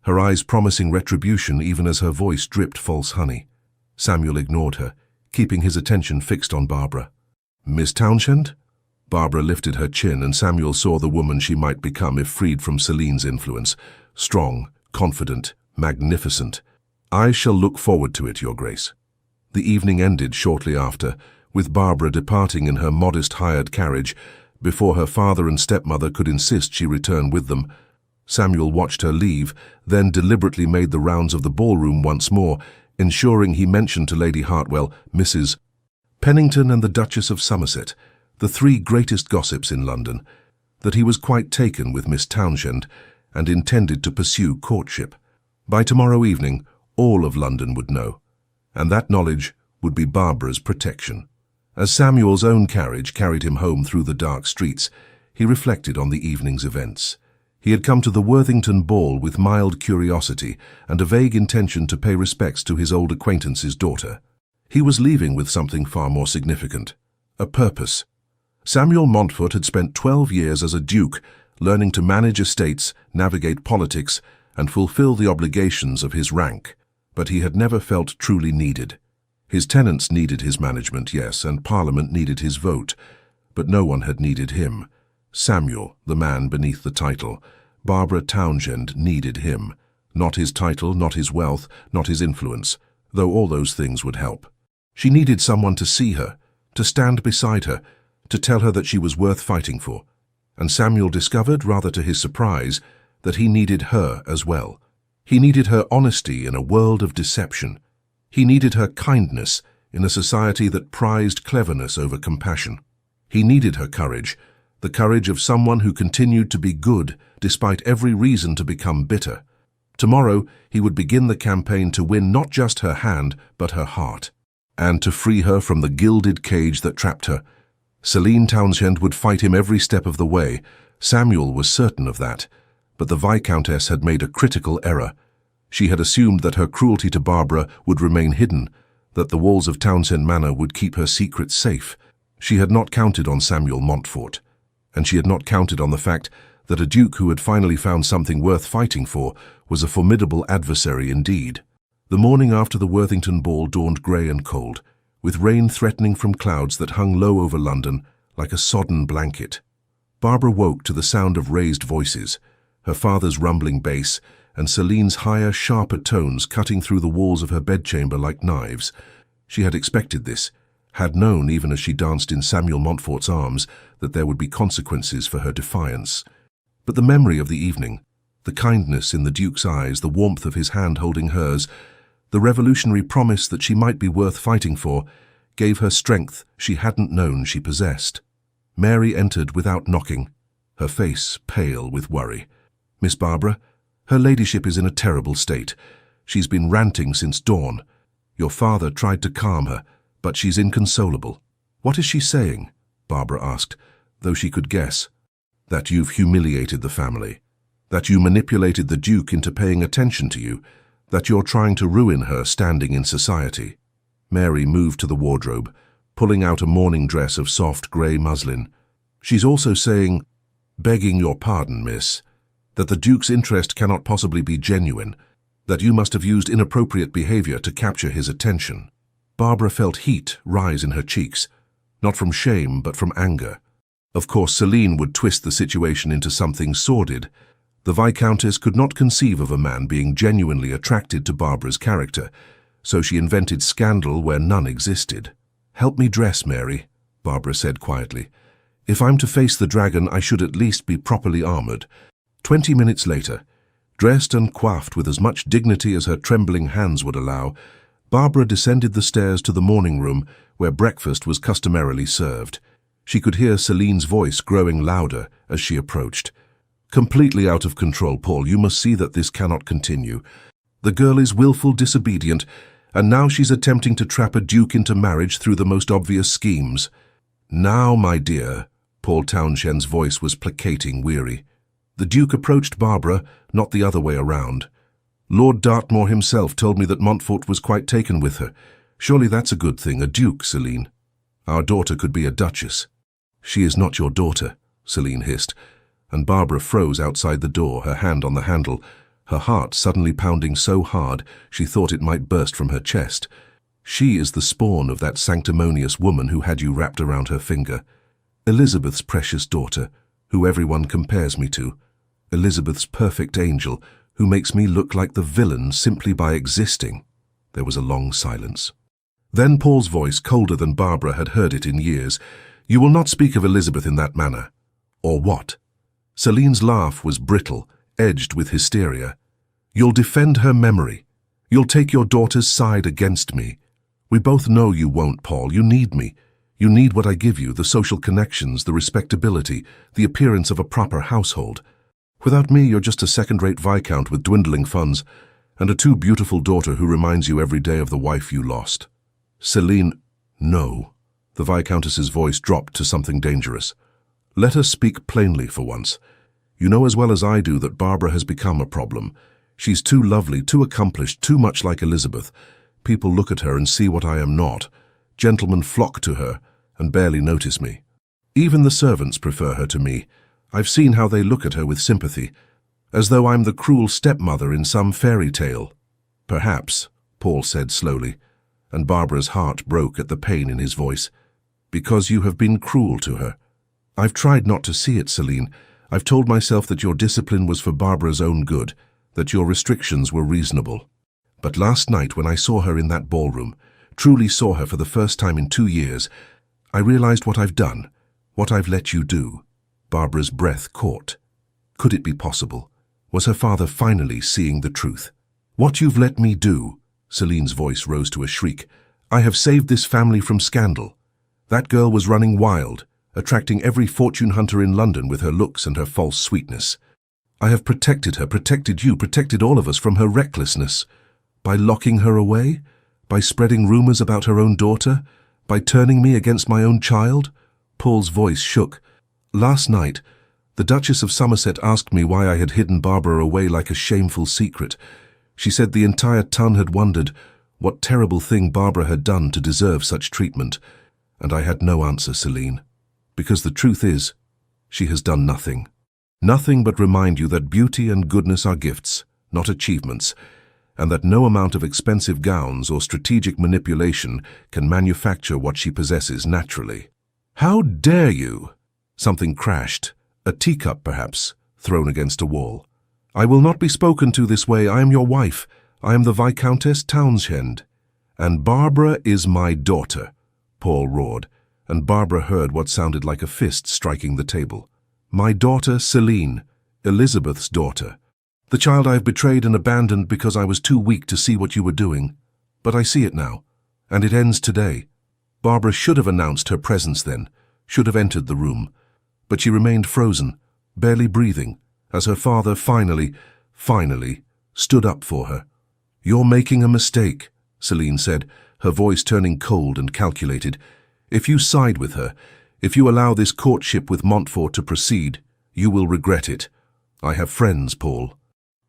her eyes promising retribution even as her voice dripped false honey. Samuel ignored her, keeping his attention fixed on Barbara. "Miss Townshend?" Barbara lifted her chin, and Samuel saw the woman she might become if freed from Celine's influence. Strong, confident, magnificent. "I shall look forward to it, Your Grace." The evening ended shortly after, with Barbara departing in her modest hired carriage before her father and stepmother could insist she return with them. Samuel watched her leave, then deliberately made the rounds of the ballroom once more, ensuring he mentioned to Lady Hartwell, Mrs. Pennington and the Duchess of Somerset, the three greatest gossips in London, that he was quite taken with Miss Townshend and intended to pursue courtship. By tomorrow evening, all of London would know, and that knowledge would be Barbara's protection. As Samuel's own carriage carried him home through the dark streets, he reflected on the evening's events. He had come to the Worthington ball with mild curiosity and a vague intention to pay respects to his old acquaintance's daughter. He was leaving with something far more significant, a purpose. Samuel Montfort had spent 12 years as a duke, learning to manage estates, navigate politics, and fulfill the obligations of his rank, but he had never felt truly needed. His tenants needed his management, yes, and Parliament needed his vote, but no one had needed him. Samuel, the man beneath the title. Barbara Townshend needed him. Not his title, not his wealth, not his influence, though all those things would help. She needed someone to see her, to stand beside her, to tell her that she was worth fighting for. And Samuel discovered, rather to his surprise, that he needed her as well. He needed her honesty in a world of deception. He needed her kindness in a society that prized cleverness over compassion. He needed her courage, the courage of someone who continued to be good despite every reason to become bitter. Tomorrow he would begin the campaign to win not just her hand, but her heart, and to free her from the gilded cage that trapped her. Celine Townshend would fight him every step of the way. Samuel was certain of that, but the Viscountess had made a critical error. She had assumed that her cruelty to Barbara would remain hidden, that the walls of Townshend Manor would keep her secret safe. She had not counted on Samuel Montfort, and she had not counted on the fact that a duke who had finally found something worth fighting for was a formidable adversary indeed. The morning after the Worthington ball dawned grey and cold, with rain threatening from clouds that hung low over London like a sodden blanket. Barbara woke to the sound of raised voices, her father's rumbling bass, and Celine's higher, sharper tones cutting through the walls of her bedchamber like knives. She had expected this, had known even as she danced in Samuel Montfort's arms that there would be consequences for her defiance. But the memory of the evening, the kindness in the Duke's eyes, the warmth of his hand holding hers, the revolutionary promise that she might be worth fighting for, gave her strength she hadn't known she possessed. Mary entered without knocking, her face pale with worry. "Miss Barbara, her ladyship is in a terrible state. She's been ranting since dawn. Your father tried to calm her, but she's inconsolable." "What is she saying?" Barbara asked, though she could guess. "That you've humiliated the family, that you manipulated the Duke into paying attention to you, that you're trying to ruin her standing in society." Mary moved to the wardrobe, pulling out a morning dress of soft grey muslin. "She's also saying, begging your pardon, miss, that the Duke's interest cannot possibly be genuine, that you must have used inappropriate behaviour to capture his attention." Barbara felt heat rise in her cheeks, not from shame but from anger. Of course, Celine would twist the situation into something sordid. The Viscountess could not conceive of a man being genuinely attracted to Barbara's character, so she invented scandal where none existed. "Help me dress, Mary," Barbara said quietly. "If I'm to face the dragon, I should at least be properly armoured." 20 minutes later, dressed and coiffed with as much dignity as her trembling hands would allow, Barbara descended the stairs to the morning room where breakfast was customarily served. She could hear Celine's voice growing louder as she approached. "Completely out of control, Paul. You must see that this cannot continue. The girl is willful, disobedient, and now she's attempting to trap a duke into marriage through the most obvious schemes." "Now, my dear," Paul Townshend's voice was placating, weary. "The Duke approached Barbara, not the other way around. Lord Dartmoor himself told me that Montfort was quite taken with her. Surely that's a good thing, a duke, Celine. Our daughter could be a duchess." "She is not your daughter," Celine hissed, and Barbara froze outside the door, her hand on the handle, her heart suddenly pounding so hard she thought it might burst from her chest. "She is the spawn of that sanctimonious woman who had you wrapped around her finger." Elizabeth's precious daughter, who everyone compares me to. Elizabeth's perfect angel, who makes me look like the villain simply by existing." There was a long silence. Then Paul's voice, colder than Barbara had heard it in years. "You will not speak of Elizabeth in that manner." "Or what?" Celine's laugh was brittle, edged with hysteria. "You'll defend her memory. You'll take your daughter's side against me. We both know you won't, Paul. You need me. You need what I give you, the social connections, the respectability, the appearance of a proper household. Without me, you're just a second-rate viscount with dwindling funds and a too beautiful daughter who reminds you every day of the wife you lost." "Celine, no." The Viscountess's voice dropped to something dangerous. "Let us speak plainly for once. You know as well as I do that Barbara has become a problem. She's too lovely, too accomplished, too much like Elizabeth. People look at her and see what I am not. Gentlemen flock to her and barely notice me. Even the servants prefer her to me. I've seen how they look at her with sympathy, as though I'm the cruel stepmother in some fairy tale." "Perhaps," Paul said slowly, and Barbara's heart broke at the pain in his voice. "Because you have been cruel to her. I've tried not to see it, Celine. I've told myself that your discipline was for Barbara's own good, that your restrictions were reasonable. But last night when I saw her in that ballroom, truly saw her for the first time in 2 years, I realized what I've done, what I've let you do." Barbara's breath caught. Could it be possible? Was her father finally seeing the truth? "What you've let me do," Celine's voice rose to a shriek, "I have saved this family from scandal. That girl was running wild, attracting every fortune hunter in London with her looks and her false sweetness. I have protected her, protected you, protected all of us from her recklessness. By locking her away? By spreading rumors about her own daughter? By turning me against my own child?" Paul's voice shook. "Last night, the Duchess of Somerset asked me why I had hidden Barbara away like a shameful secret. She said the entire ton had wondered what terrible thing Barbara had done to deserve such treatment. And I had no answer, Celine. Because the truth is, she has done nothing. Nothing but remind you that beauty and goodness are gifts, not achievements, and that no amount of expensive gowns or strategic manipulation can manufacture what she possesses naturally." "How dare you?" Something crashed, a teacup perhaps, thrown against a wall. "I will not be spoken to this way. I am your wife. I am the Viscountess Townshend. And Barbara is my daughter," Paul roared, and Barbara heard what sounded like a fist striking the table. "My daughter Celine, Elizabeth's daughter. The child I have betrayed and abandoned because I was too weak to see what you were doing. But I see it now, and it ends today. Barbara should have announced her presence then, should have entered the room. But she remained frozen, barely breathing, as her father finally stood up for her. "You're making a mistake," Celine said, her voice turning cold and calculated. "If you side with her, if you allow this courtship with Montfort to proceed, you will regret it. I have friends, Paul.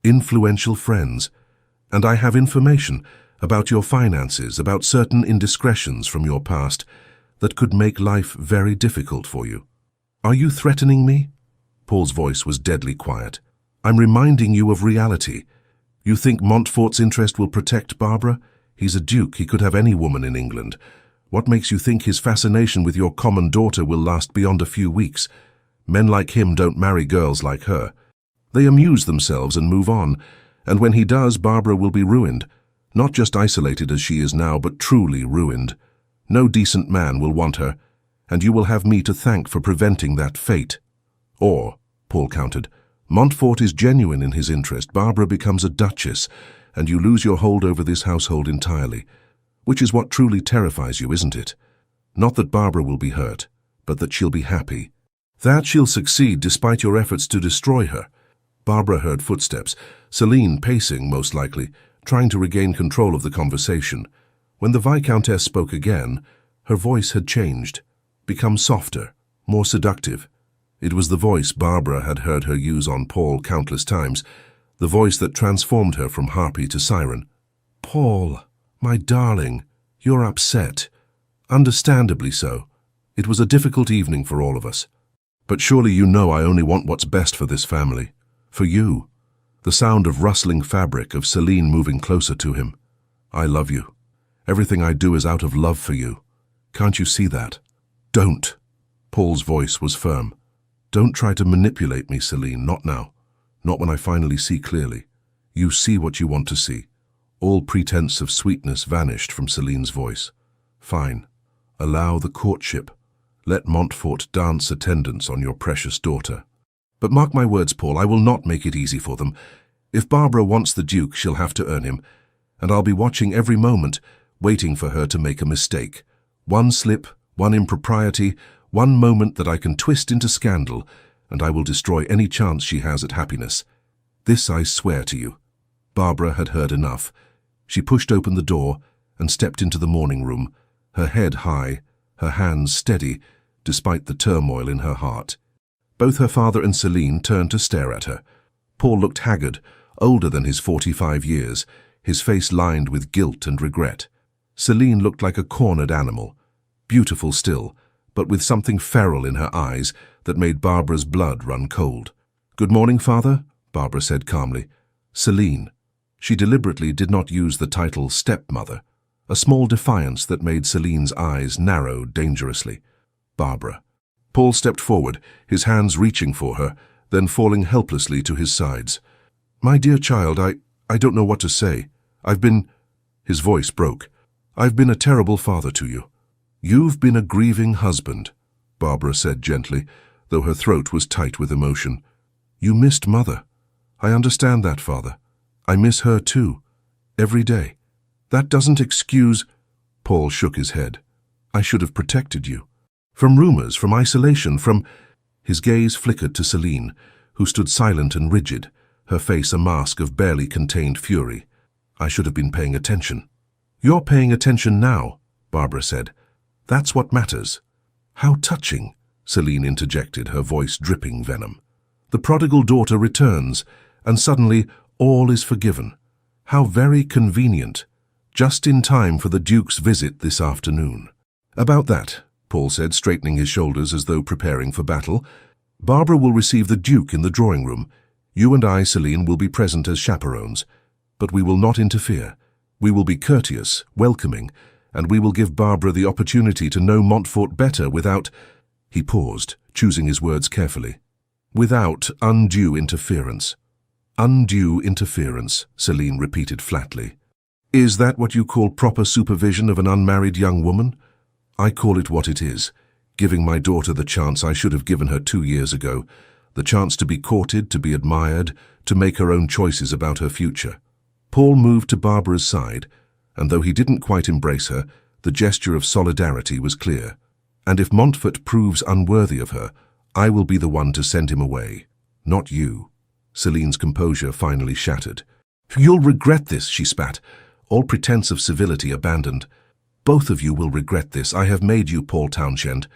Influential friends. And I have information about your finances, about certain indiscretions from your past that could make life very difficult for you. Are you threatening me?" Paul's voice was deadly quiet. "I'm reminding you of reality. You think Montfort's interest will protect Barbara? He's a duke. He could have any woman in England. What makes you think his fascination with your common daughter will last beyond a few weeks? Men like him don't marry girls like her. They amuse themselves and move on, and when he does, Barbara will be ruined. Not just isolated as she is now, but truly ruined. No decent man will want her, and you will have me to thank for preventing that fate. Or," Paul countered, "Montfort is genuine in his interest. Barbara becomes a duchess, and you lose your hold over this household entirely. Which is what truly terrifies you, isn't it? Not that Barbara will be hurt, but that she'll be happy. That she'll succeed despite your efforts to destroy her." Barbara heard footsteps, Celine pacing, most likely, trying to regain control of the conversation. When the Viscountess spoke again, her voice had changed, become softer, more seductive. It was the voice Barbara had heard her use on Paul countless times, the voice that transformed her from harpy to siren. "Paul, my darling, you're upset. Understandably so. It was a difficult evening for all of us. But surely you know I only want what's best for this family. For you." The sound of rustling fabric, of Celine moving closer to him. "I love you. Everything I do is out of love for you. Can't you see that? Don't." Paul's voice was firm. Don't try to manipulate me, Celine, not now. Not when I finally see clearly. You see what you want to see. All pretense of sweetness vanished from Celine's voice. Fine. Allow the courtship. Let Montfort dance attendance on your precious daughter. But mark my words, Paul, I will not make it easy for them. If Barbara wants the Duke, she'll have to earn him. And I'll be watching every moment, waiting for her to make a mistake. One slip, one impropriety, one moment that I can twist into scandal, and I will destroy any chance she has at happiness. This I swear to you. Barbara had heard enough. She pushed open the door and stepped into the morning room, her head high, her hands steady, despite the turmoil in her heart. Both her father and Celine turned to stare at her. Paul looked haggard, older than his 45 years, his face lined with guilt and regret. Celine looked like a cornered animal, beautiful still, but with something feral in her eyes that made Barbara's blood run cold. "Good morning, father," Barbara said calmly. Celine. She deliberately did not use the title stepmother, a small defiance that made Celine's eyes narrow dangerously. Barbara. Paul stepped forward, his hands reaching for her, then falling helplessly to his sides. "My dear child, I don't know what to say. His voice broke. "I've been a terrible father to you." "You've been a grieving husband," Barbara said gently, though her throat was tight with emotion. "You missed Mother. I understand that, Father. I miss her too. Every day. That doesn't excuse—" Paul shook his head. "I should have protected you. From rumors, from isolation, from—" His gaze flickered to Celine, who stood silent and rigid, her face a mask of barely contained fury. "I should have been paying attention." "You're paying attention now," Barbara said. "That's what matters." "How touching," Celine interjected, her voice dripping venom. "The prodigal daughter returns, and suddenly all is forgiven. How very convenient. Just in time for the Duke's visit this afternoon." "About that," Paul said, straightening his shoulders as though preparing for battle. "Barbara will receive the Duke in the drawing room. You and I, Celine, will be present as chaperones. But we will not interfere. We will be courteous, welcoming, and we will give Barbara the opportunity to know Montfort better without—" He paused, choosing his words carefully. "Without undue interference." "Undue interference," Celine repeated flatly. "Is that what you call proper supervision of an unmarried young woman? I call it what it is, giving my daughter the chance I should have given her 2 years ago, the chance to be courted, to be admired, to make her own choices about her future." Paul moved to Barbara's side, and though he didn't quite embrace her, the gesture of solidarity was clear. "And if Montfort proves unworthy of her, I will be the one to send him away, not you." Celine's composure finally shattered. "You'll regret this," she spat, all pretense of civility abandoned. "Both of you will regret this. I have made you, Paul Townshend.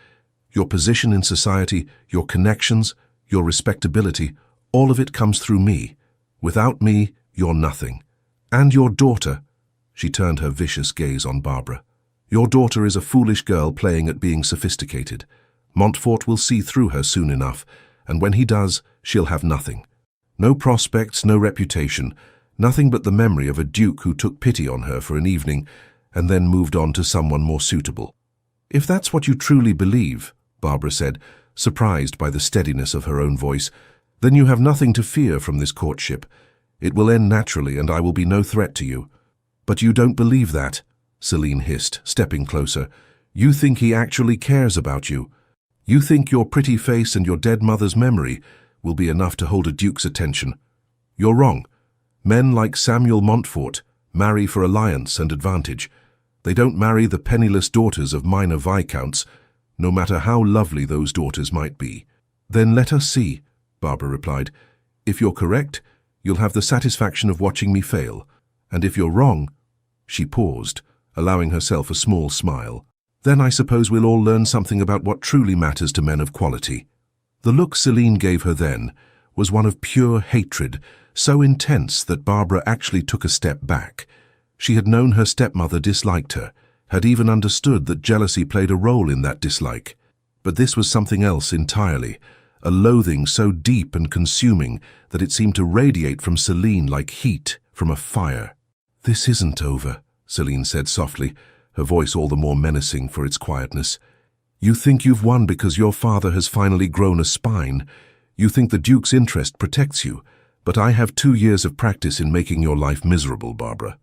Your position in society, your connections, your respectability, all of it comes through me. Without me, you're nothing. And your daughter—" She turned her vicious gaze on Barbara. "Your daughter is a foolish girl playing at being sophisticated. Montfort will see through her soon enough, and when he does, she'll have nothing. No prospects, no reputation, nothing but the memory of a duke who took pity on her for an evening and then moved on to someone more suitable." "If that's what you truly believe," Barbara said, surprised by the steadiness of her own voice, "then you have nothing to fear from this courtship. It will end naturally and I will be no threat to you." "But you don't believe that," Celine hissed, stepping closer. "You think he actually cares about you. You think your pretty face and your dead mother's memory will be enough to hold a duke's attention. You're wrong. Men like Samuel Montfort marry for alliance and advantage. They don't marry the penniless daughters of minor viscounts, no matter how lovely those daughters might be." "Then let us see," Barbara replied. "If you're correct, you'll have the satisfaction of watching me fail. And if you're wrong—" She paused, allowing herself a small smile. "Then I suppose we'll all learn something about what truly matters to men of quality." The look Celine gave her then was one of pure hatred, so intense that Barbara actually took a step back. She had known her stepmother disliked her, had even understood that jealousy played a role in that dislike. But this was something else entirely, a loathing so deep and consuming that it seemed to radiate from Celine like heat from a fire. "This isn't over," Celine said softly, her voice all the more menacing for its quietness. You think you've won because your father has finally grown a spine. You think the Duke's interest protects you, but I have 2 years of practice in making your life miserable, Barbara.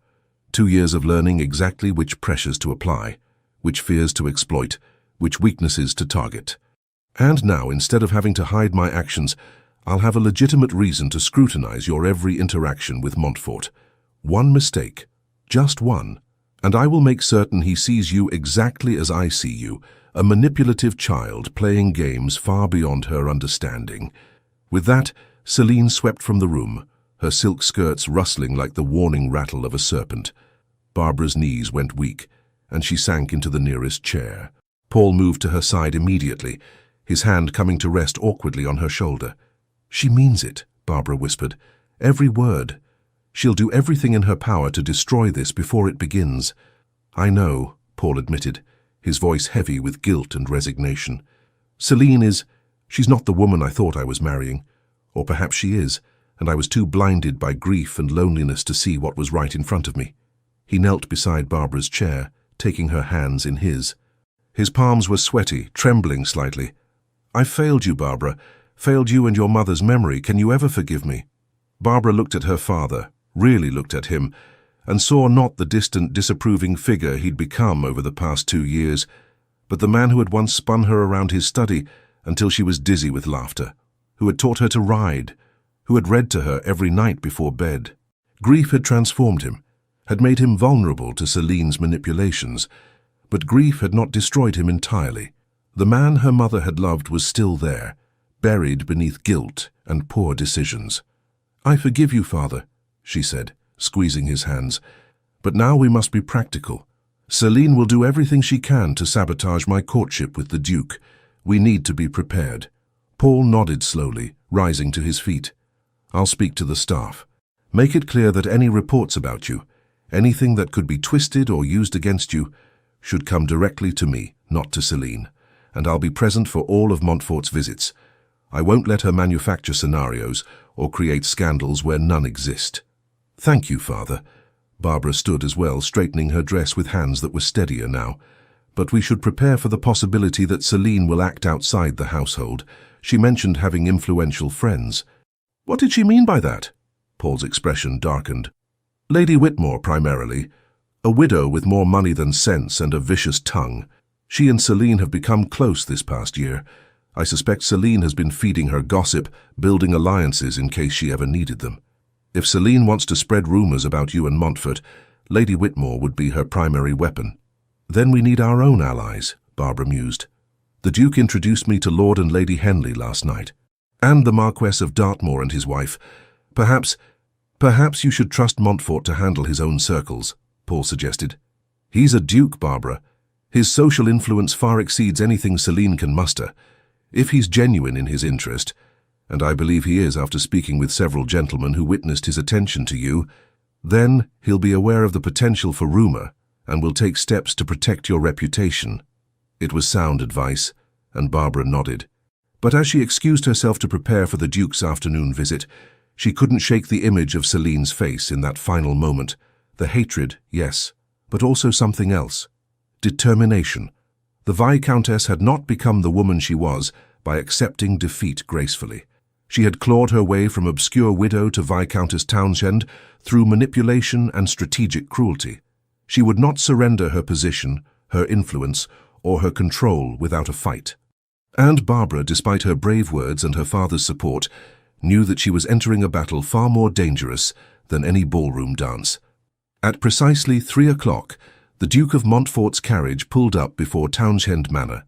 2 years of learning exactly which pressures to apply, which fears to exploit, which weaknesses to target. And now, instead of having to hide my actions, I'll have a legitimate reason to scrutinize your every interaction with Montfort. One mistake, just one, and I will make certain he sees you exactly as I see you, a manipulative child playing games far beyond her understanding. With that, Celine swept from the room, her silk skirts rustling like the warning rattle of a serpent. Barbara's knees went weak, and she sank into the nearest chair. Paul moved to her side immediately, his hand coming to rest awkwardly on her shoulder. "She means it," Barbara whispered. "Every word. She'll do everything in her power to destroy this before it begins." "I know," Paul admitted, his voice heavy with guilt and resignation. She's not the woman I thought I was marrying. Or perhaps she is, and I was too blinded by grief and loneliness to see what was right in front of me." He knelt beside Barbara's chair, taking her hands in his. His palms were sweaty, trembling slightly. "I've failed you, Barbara. Failed you and your mother's memory. Can you ever forgive me?" Barbara looked at her father, really looked at him, and saw not the distant, disapproving figure he'd become over the past 2 years, but the man who had once spun her around his study until she was dizzy with laughter, who had taught her to ride, who had read to her every night before bed. Grief had transformed him, had made him vulnerable to Celine's manipulations, but grief had not destroyed him entirely. The man her mother had loved was still there, buried beneath guilt and poor decisions. "I forgive you, Father," she said, squeezing his hands. "But now we must be practical. Celine will do everything she can to sabotage my courtship with the Duke. We need to be prepared." Paul nodded slowly, rising to his feet. "I'll speak to the staff. Make it clear that any reports about you, anything that could be twisted or used against you, should come directly to me, not to Celine, and I'll be present for all of Montfort's visits. I won't let her manufacture scenarios or create scandals where none exist." "Thank you, Father." Barbara stood as well, straightening her dress with hands that were steadier now. "But we should prepare for the possibility that Celine will act outside the household. She mentioned having influential friends." "What did she mean by that?" Paul's expression darkened. "Lady Whitmore, primarily. A widow with more money than sense and a vicious tongue. She and Celine have become close this past year. I suspect Celine has been feeding her gossip, building alliances in case she ever needed them. If Celine wants to spread rumors about you and Montfort, Lady Whitmore would be her primary weapon." "Then we need our own allies," Barbara mused. "The Duke introduced me to Lord and Lady Henley last night, and the Marquess of Dartmoor and his wife. Perhaps you should trust Montfort to handle his own circles," Paul suggested. "He's a duke, Barbara. His social influence far exceeds anything Celine can muster. If he's genuine in his interest, and I believe he is after speaking with several gentlemen who witnessed his attention to you, then he'll be aware of the potential for rumor and will take steps to protect your reputation." It was sound advice, and Barbara nodded. But as she excused herself to prepare for the Duke's afternoon visit, she couldn't shake the image of Celine's face in that final moment. The hatred, yes, but also something else. Determination. The Viscountess had not become the woman she was by accepting defeat gracefully. She had clawed her way from obscure widow to Viscountess Townshend through manipulation and strategic cruelty. She would not surrender her position, her influence, or her control without a fight. And Barbara, despite her brave words and her father's support, knew that she was entering a battle far more dangerous than any ballroom dance. At precisely 3 o'clock, the Duke of Montfort's carriage pulled up before Townshend Manor.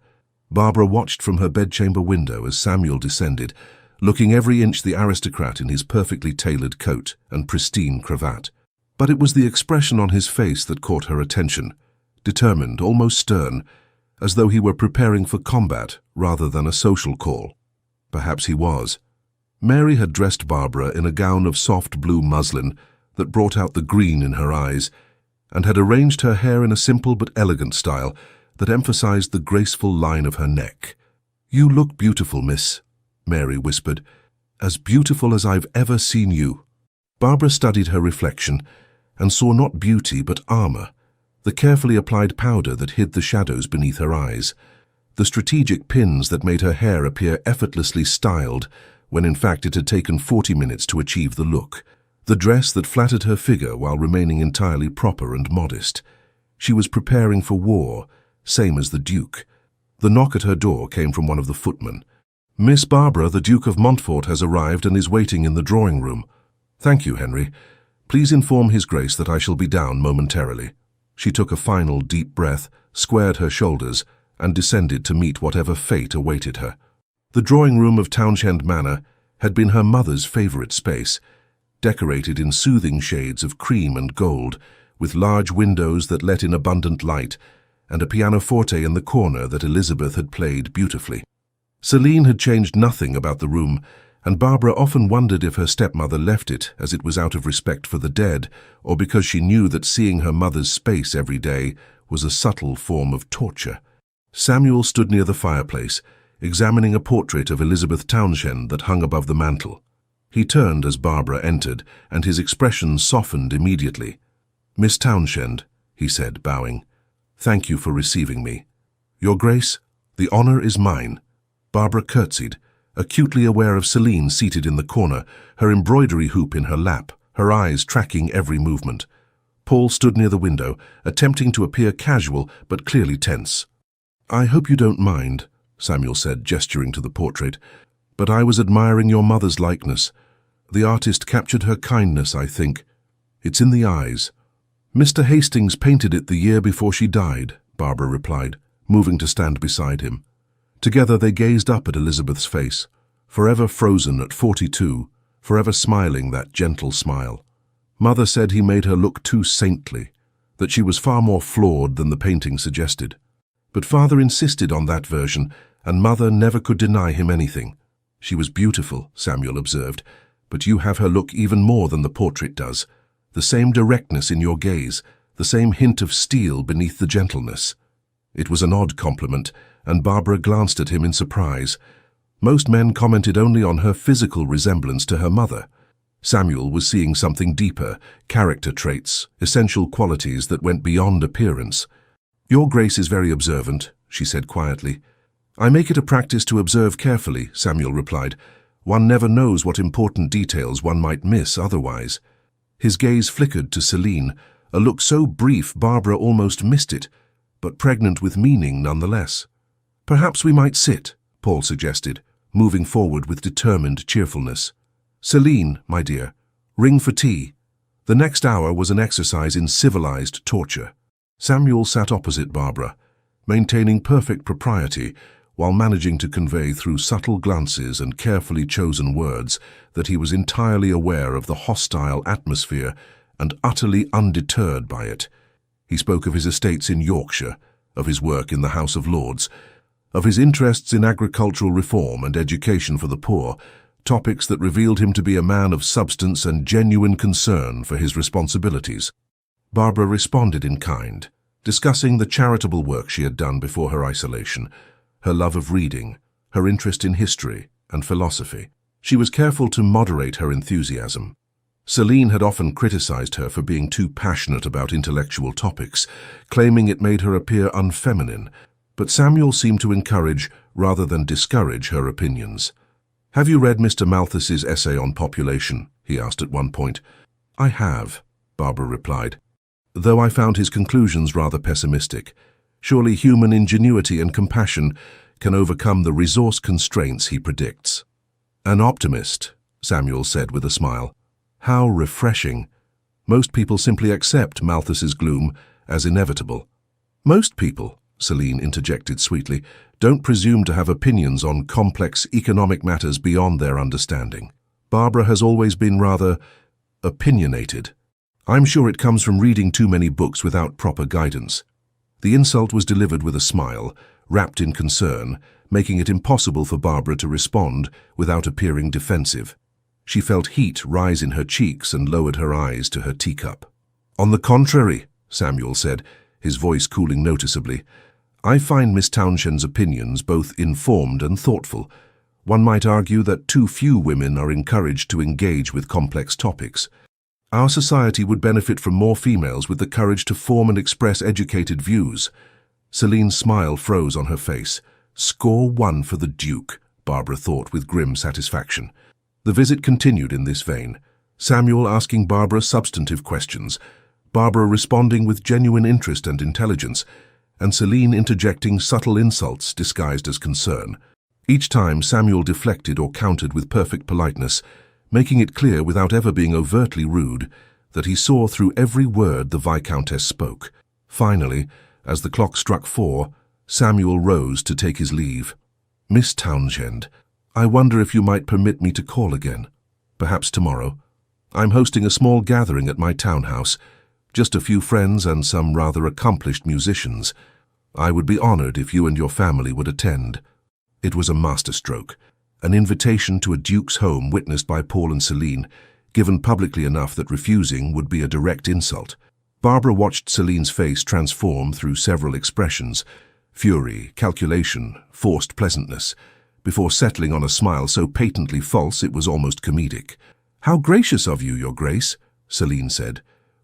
Barbara watched from her bedchamber window as Samuel descended, looking every inch the aristocrat in his perfectly tailored coat and pristine cravat. But it was the expression on his face that caught her attention, determined, almost stern, as though he were preparing for combat rather than a social call. Perhaps he was. Mary had dressed Barbara in a gown of soft blue muslin that brought out the green in her eyes, and had arranged her hair in a simple but elegant style that emphasized the graceful line of her neck. "You look beautiful, miss," Mary whispered, "as beautiful as I've ever seen you." Barbara studied her reflection and saw not beauty but armor, the carefully applied powder that hid the shadows beneath her eyes. the strategic pins that made her hair appear effortlessly styled, when in fact it had taken 40 minutes to achieve the look, the dress that flattered her figure while remaining entirely proper and modest. She was preparing for war, same as the Duke. The knock at her door came from one of the footmen. "Miss Barbara, the Duke of Montfort has arrived and is waiting in the drawing room." "Thank you, Henry. Please inform His Grace that I shall be down momentarily." She took a final deep breath, squared her shoulders, and descended to meet whatever fate awaited her. The drawing room of Townshend Manor had been her mother's favourite space, decorated in soothing shades of cream and gold, with large windows that let in abundant light, and a pianoforte in the corner that Elizabeth had played beautifully. Celine had changed nothing about the room, and Barbara often wondered if her stepmother left it as it was out of respect for the dead, or because she knew that seeing her mother's space every day was a subtle form of torture. Samuel stood near the fireplace, examining a portrait of Elizabeth Townshend that hung above the mantel. He turned as Barbara entered, and his expression softened immediately. "Miss Townshend," he said, bowing, "thank you for receiving me. Your Grace, the honour is mine." Barbara curtsied, acutely aware of Celine seated in the corner, her embroidery hoop in her lap, her eyes tracking every movement. Paul stood near the window, attempting to appear casual but clearly tense. "I hope you don't mind," Samuel said, gesturing to the portrait, "but I was admiring your mother's likeness. The artist captured her kindness, I think. It's in the eyes." "Mr. Hastings painted it the year before she died," Barbara replied, moving to stand beside him. Together they gazed up at Elizabeth's face, forever frozen at 42, forever smiling that gentle smile. Mother said he made her look too saintly, that she was far more flawed than the painting suggested. But Father insisted on that version, and Mother never could deny him anything. "She was beautiful," Samuel observed, "but you have her look even more than the portrait does. The same directness in your gaze, the same hint of steel beneath the gentleness." It was an odd compliment, and Barbara glanced at him in surprise. Most men commented only on her physical resemblance to her mother. Samuel was seeing something deeper, character traits, essential qualities that went beyond appearance. "Your Grace is very observant," she said quietly. "I make it a practice to observe carefully," Samuel replied. "One never knows what important details one might miss otherwise." His gaze flickered to Celine, a look so brief Barbara almost missed it, but pregnant with meaning nonetheless. "Perhaps we might sit," Paul suggested, moving forward with determined cheerfulness. "Celine, my dear, ring for tea." The next hour was an exercise in civilized torture. Samuel sat opposite Barbara, maintaining perfect propriety while managing to convey through subtle glances and carefully chosen words that he was entirely aware of the hostile atmosphere and utterly undeterred by it. He spoke of his estates in Yorkshire, of his work in the House of Lords, of his interests in agricultural reform and education for the poor, topics that revealed him to be a man of substance and genuine concern for his responsibilities. Barbara responded in kind, discussing the charitable work she had done before her isolation, her love of reading, her interest in history and philosophy. She was careful to moderate her enthusiasm. Celine had often criticized her for being too passionate about intellectual topics, claiming it made her appear unfeminine, but Samuel seemed to encourage rather than discourage her opinions. "Have you read Mr. Malthus's essay on population?" he asked at one point. "I have," Barbara replied, "though I found his conclusions rather pessimistic. Surely human ingenuity and compassion can overcome the resource constraints he predicts." "An optimist," Samuel said with a smile. "How refreshing. Most people simply accept Malthus's gloom as inevitable." "Most people," Celine interjected sweetly, "don't presume to have opinions on complex economic matters beyond their understanding. Barbara has always been rather opinionated. I'm sure it comes from reading too many books without proper guidance." The insult was delivered with a smile, wrapped in concern, making it impossible for Barbara to respond without appearing defensive. She felt heat rise in her cheeks and lowered her eyes to her teacup. "On the contrary," Samuel said, his voice cooling noticeably, "I find Miss Townshend's opinions both informed and thoughtful. One might argue that too few women are encouraged to engage with complex topics. Our society would benefit from more females with the courage to form and express educated views." Celine's smile froze on her face, Score 1 for the Duke, Barbara thought with grim satisfaction. The visit continued in this vein, Samuel asking Barbara substantive questions, Barbara responding with genuine interest and intelligence, and Celine interjecting subtle insults disguised as concern. Each time Samuel deflected or countered with perfect politeness, making it clear without ever being overtly rude that he saw through every word the Viscountess spoke. Finally, as the clock struck 4, Samuel rose to take his leave. "Miss Townshend, I wonder if you might permit me to call again. Perhaps tomorrow. I'm hosting a small gathering at my townhouse, just a few friends and some rather accomplished musicians. I would be honored if you and your family would attend." It was a masterstroke, an invitation to a duke's home witnessed by Paul and Celine, given publicly enough that refusing would be a direct insult. Barbara watched Celine's face transform through several expressions, fury, calculation, forced pleasantness, before settling on a smile so patently false it was almost comedic. "How gracious of you, Your Grace," Celine said.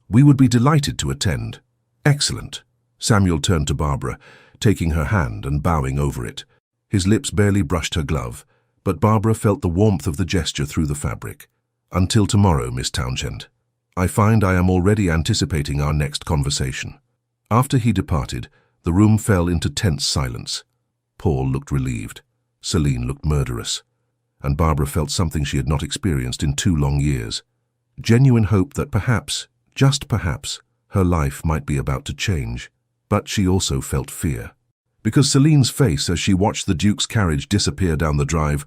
"We would be delighted to attend." "Excellent." Samuel turned to Barbara, taking her hand and bowing over it. His lips barely brushed her glove, but Barbara felt the warmth of the gesture through the fabric. "Until tomorrow, Miss Townshend. I find I am already anticipating our next conversation." After he departed, the room fell into tense silence. Paul looked relieved. Celine looked murderous. And Barbara felt something she had not experienced in 2 long years. Genuine hope that perhaps, just perhaps, her life might be about to change. But she also felt fear. Because Celine's face as she watched the Duke's carriage disappear down the drive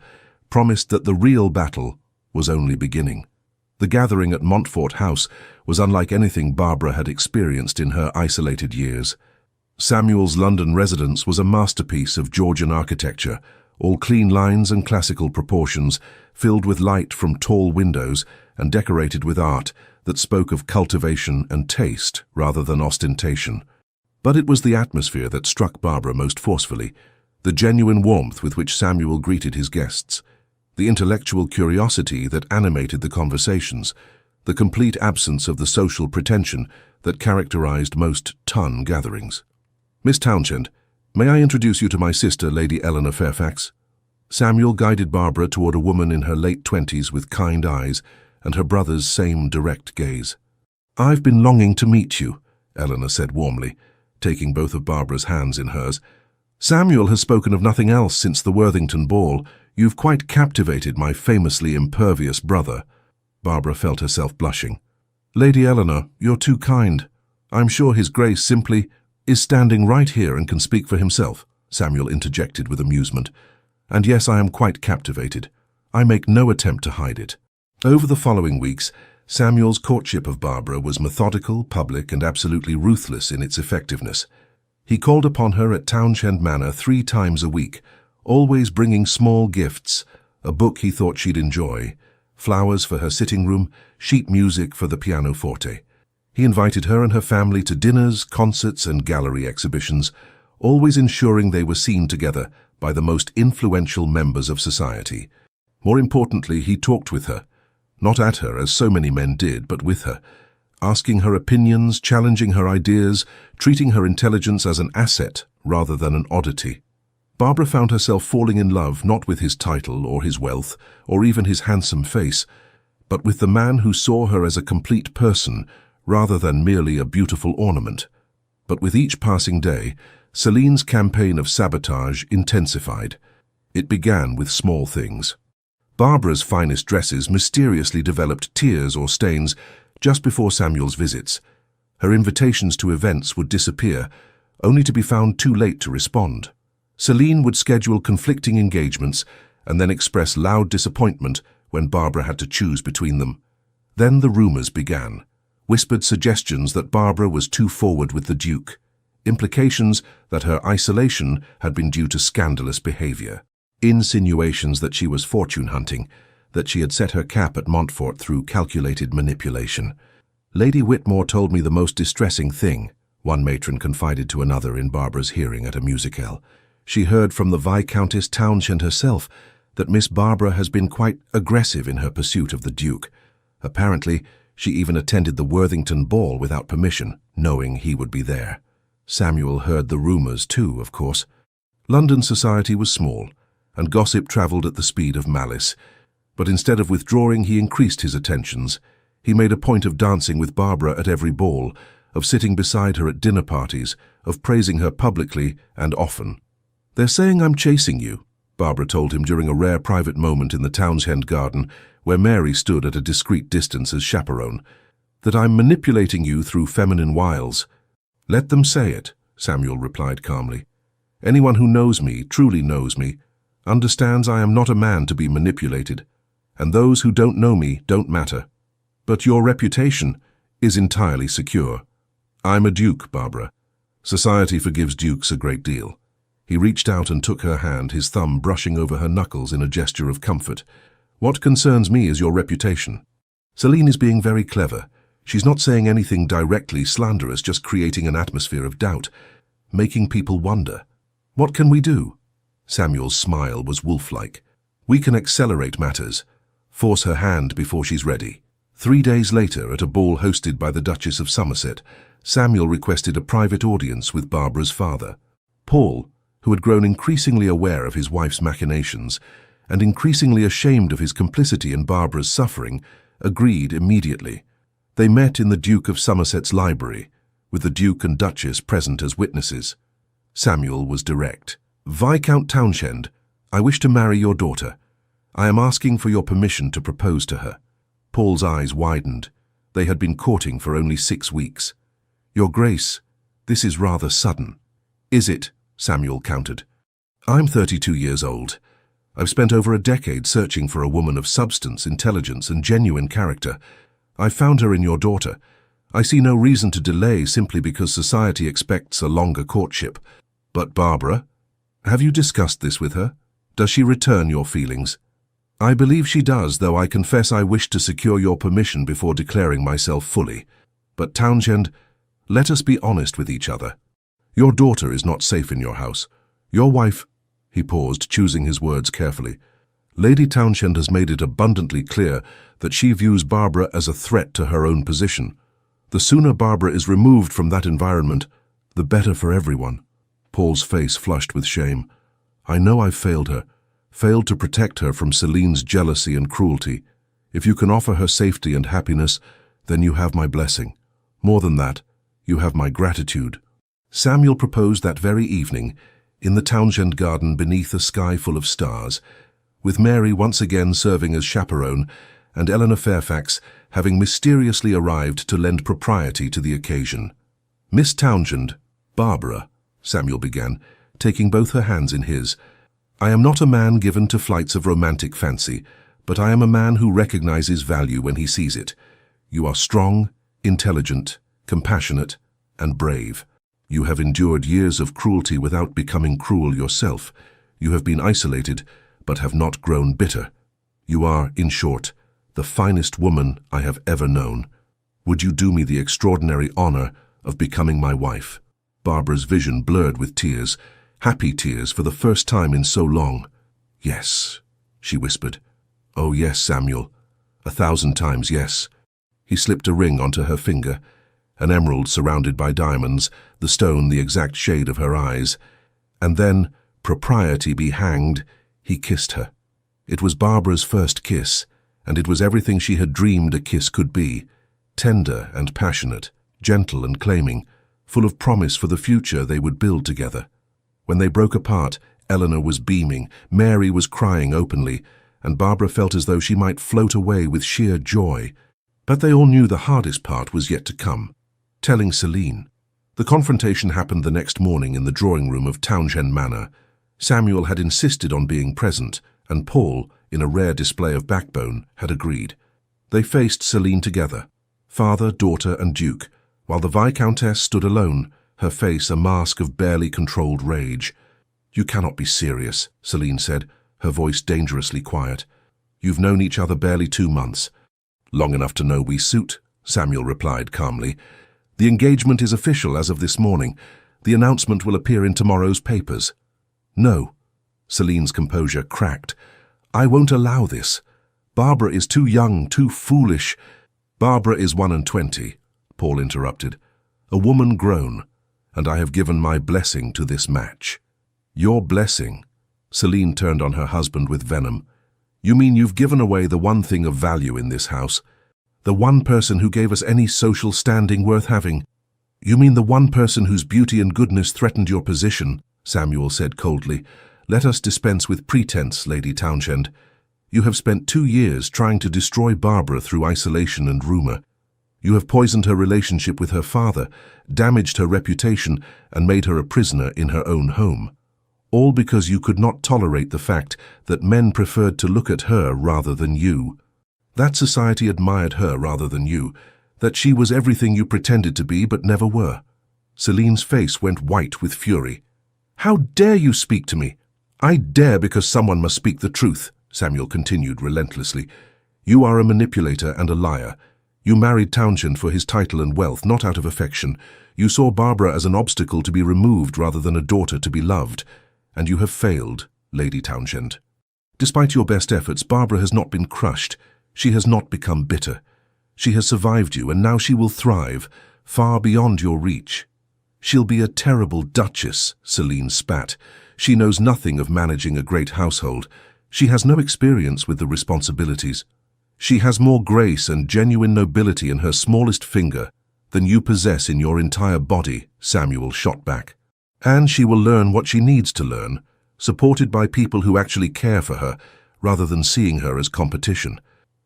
promised that the real battle was only beginning. The gathering at Montfort House was unlike anything Barbara had experienced in her isolated years. Samuel's London residence was a masterpiece of Georgian architecture, all clean lines and classical proportions, filled with light from tall windows and decorated with art that spoke of cultivation and taste rather than ostentation. But it was the atmosphere that struck Barbara most forcefully, the genuine warmth with which Samuel greeted his guests, the intellectual curiosity that animated the conversations, the complete absence of the social pretension that characterized most ton gatherings. "Miss Townshend, may I introduce you to my sister, Lady Eleanor Fairfax?" Samuel guided Barbara toward a woman in her late 20s with kind eyes and her brother's same direct gaze. "I've been longing to meet you," Eleanor said warmly, taking both of Barbara's hands in hers. "Samuel has spoken of nothing else since the Worthington ball. You've quite captivated my famously impervious brother." Barbara felt herself blushing. "Lady Eleanor, you're too kind. I'm sure His Grace simply is standing right here and can speak for himself," Samuel interjected with amusement. "And yes, I am quite captivated. I make no attempt to hide it." Over the following weeks, Samuel's courtship of Barbara was methodical, public, and absolutely ruthless in its effectiveness. He called upon her at Townshend Manor 3 times a week, always bringing small gifts, a book he thought she'd enjoy, flowers for her sitting room, sheet music for the pianoforte. He invited her and her family to dinners, concerts, and gallery exhibitions, always ensuring they were seen together by the most influential members of society. More importantly, he talked with her, not at her as so many men did, but with her, asking her opinions, challenging her ideas, treating her intelligence as an asset rather than an oddity. Barbara found herself falling in love not with his title or his wealth or even his handsome face, but with the man who saw her as a complete person rather than merely a beautiful ornament. But with each passing day, Celine's campaign of sabotage intensified. It began with small things. Barbara's finest dresses mysteriously developed tears or stains just before Samuel's visits. Her invitations to events would disappear, only to be found too late to respond. Celine would schedule conflicting engagements and then express loud disappointment when Barbara had to choose between them. Then the rumors began, whispered suggestions that Barbara was too forward with the Duke, implications that her isolation had been due to scandalous behavior, insinuations that she was fortune-hunting, that she had set her cap at Montfort through calculated manipulation. "Lady Whitmore told me the most distressing thing," one matron confided to another in Barbara's hearing at a musicale. "She heard from the Viscountess Townshend herself that Miss Barbara has been quite aggressive in her pursuit of the Duke. Apparently, she even attended the Worthington ball without permission, knowing he would be there." Samuel heard the rumors too, of course. London society was small, and gossip travelled at the speed of malice. But instead of withdrawing, he increased his attentions. He made a point of dancing with Barbara at every ball, of sitting beside her at dinner parties, of praising her publicly and often. "They're saying I'm chasing you," Barbara told him during a rare private moment in the Townshend garden, where Mary stood at a discreet distance as chaperone. "That I'm manipulating you through feminine wiles." "Let them say it," Samuel replied calmly. "Anyone who knows me, truly knows me, understands I am not a man to be manipulated, and those who don't know me don't matter. But your reputation is entirely secure. I'm a duke, Barbara. Society forgives dukes a great deal." He reached out and took her hand, his thumb brushing over her knuckles in a gesture of comfort. "What concerns me is your reputation. Celine is being very clever. She's not saying anything directly slanderous, just creating an atmosphere of doubt, making people wonder. What can we do?" Samuel's smile was wolf-like. "We can accelerate matters. Force her hand before she's ready." 3 days later, at a ball hosted by the Duchess of Somerset, Samuel requested a private audience with Barbara's father. Paul, who had grown increasingly aware of his wife's machinations and increasingly ashamed of his complicity in Barbara's suffering, agreed immediately. They met in the Duke of Somerset's library, with the Duke and Duchess present as witnesses. Samuel was direct. "Viscount Townshend, I wish to marry your daughter. I am asking for your permission to propose to her." Paul's eyes widened. They had been courting for only 6 weeks. "Your Grace, this is rather sudden." "Is it?" Samuel countered. "I'm 32 years old. I've spent over a decade searching for a woman of substance, intelligence, and genuine character. I found her in your daughter. I see no reason to delay simply because society expects a longer courtship. But Barbara, have you discussed this with her? Does she return your feelings?" "I believe she does, though I confess I wish to secure your permission before declaring myself fully. But Townshend, let us be honest with each other. Your daughter is not safe in your house. Your wife—" He paused, choosing his words carefully. "Lady Townshend has made it abundantly clear that she views Barbara as a threat to her own position. The sooner Barbara is removed from that environment, the better for everyone." Paul's face flushed with shame. "I know I've failed her, failed to protect her from Celine's jealousy and cruelty. If you can offer her safety and happiness, then you have my blessing. More than that, you have my gratitude." Samuel proposed that very evening, in the Townshend garden beneath a sky full of stars, with Mary once again serving as chaperone and Eleanor Fairfax having mysteriously arrived to lend propriety to the occasion. "Miss Townshend, Barbara," Samuel began, taking both her hands in his, "I am not a man given to flights of romantic fancy, but I am a man who recognizes value when he sees it. You are strong, intelligent, compassionate, and brave. You have endured years of cruelty without becoming cruel yourself. You have been isolated, but have not grown bitter. You are, in short, the finest woman I have ever known. Would you do me the extraordinary honor of becoming my wife?" Barbara's vision blurred with tears, happy tears for the first time in so long. "Yes," she whispered. "Oh yes, Samuel. 1,000 times yes." He slipped a ring onto her finger, an emerald surrounded by diamonds, the stone the exact shade of her eyes. And then, propriety be hanged, he kissed her. It was Barbara's first kiss, and it was everything she had dreamed a kiss could be, tender and passionate, gentle and claiming, full of promise for the future they would build together. When they broke apart, Eleanor was beaming, Mary was crying openly, and Barbara felt as though she might float away with sheer joy. But they all knew the hardest part was yet to come, telling Celine. The confrontation happened the next morning in the drawing room of Townshend Manor. Samuel had insisted on being present, and Paul, in a rare display of backbone, had agreed. They faced Celine together, father, daughter, and duke, while the Viscountess stood alone, her face a mask of barely controlled rage. "You cannot be serious," Celine said, her voice dangerously quiet. "You've known each other barely 2 months." "Long enough to know we suit," Samuel replied calmly. "The engagement is official as of this morning. The announcement will appear in tomorrow's papers." "No." Celine's composure cracked. "I won't allow this. Barbara is too young, too foolish." "Barbara is 21, Paul interrupted. "A woman grown, and I have given my blessing to this match." Your blessing. Celine turned on her husband with venom. You mean you've given away the one thing of value in this house? The one person who gave us any social standing worth having? You mean the one person whose beauty and goodness threatened your position? Samuel said coldly. Let us dispense with pretense, Lady Townshend. You have spent 2 years trying to destroy Barbara through isolation and rumor. You have poisoned her relationship with her father, damaged her reputation, and made her a prisoner in her own home. All because you could not tolerate the fact that men preferred to look at her rather than you. That society admired her rather than you, that she was everything you pretended to be but never were. Celine's face went white with fury. How dare you speak to me? I dare because someone must speak the truth, Samuel continued relentlessly. You are a manipulator and a liar. You married Townshend for his title and wealth, not out of affection. You saw Barbara as an obstacle to be removed rather than a daughter to be loved. And you have failed, Lady Townshend. Despite your best efforts, Barbara has not been crushed. She has not become bitter. She has survived you, and now she will thrive, far beyond your reach. She'll be a terrible duchess, Celine spat. She knows nothing of managing a great household. She has no experience with the responsibilities. She has more grace and genuine nobility in her smallest finger than you possess in your entire body, Samuel shot back. And she will learn what she needs to learn, supported by people who actually care for her, rather than seeing her as competition.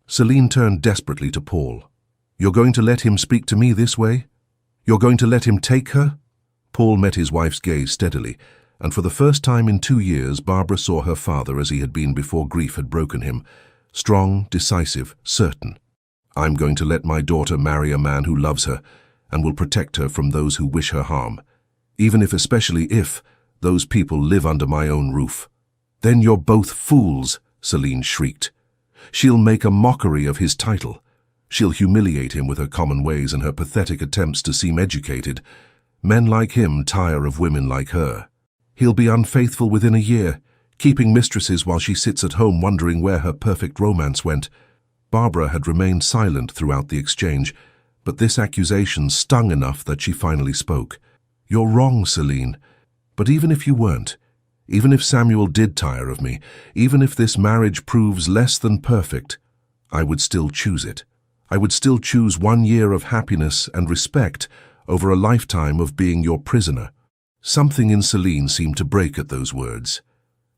Celine turned desperately to Paul. You're going to let him speak to me this way? You're going to let him take her? Paul met his wife's gaze steadily, and for the first time in 2 years, Barbara saw her father as he had been before grief had broken him. Strong, decisive, certain. I'm going to let my daughter marry a man who loves her and will protect her from those who wish her harm, even if, especially if, those people live under my own roof. Then you're both fools, Celine shrieked. She'll make a mockery of his title. She'll humiliate him with her common ways and her pathetic attempts to seem educated. Men like him tire of women like her. He'll be unfaithful within a year, keeping mistresses while she sits at home wondering where her perfect romance went. Barbara had remained silent throughout the exchange, but this accusation stung enough that she finally spoke. You're wrong, Celine. But even if you weren't, even if Samuel did tire of me, even if this marriage proves less than perfect, I would still choose it. I would still choose 1 year of happiness and respect over a lifetime of being your prisoner. Something in Celine seemed to break at those words.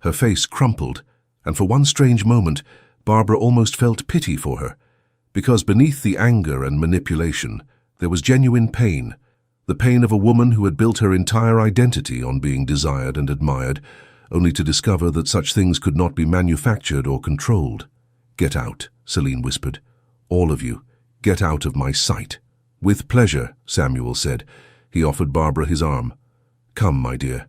Her face crumpled, and for one strange moment, Barbara almost felt pity for her, because beneath the anger and manipulation, there was genuine pain, the pain of a woman who had built her entire identity on being desired and admired, only to discover that such things could not be manufactured or controlled. Get out, Celine whispered. All of you, get out of my sight. With pleasure, Samuel said. He offered Barbara his arm. Come, my dear.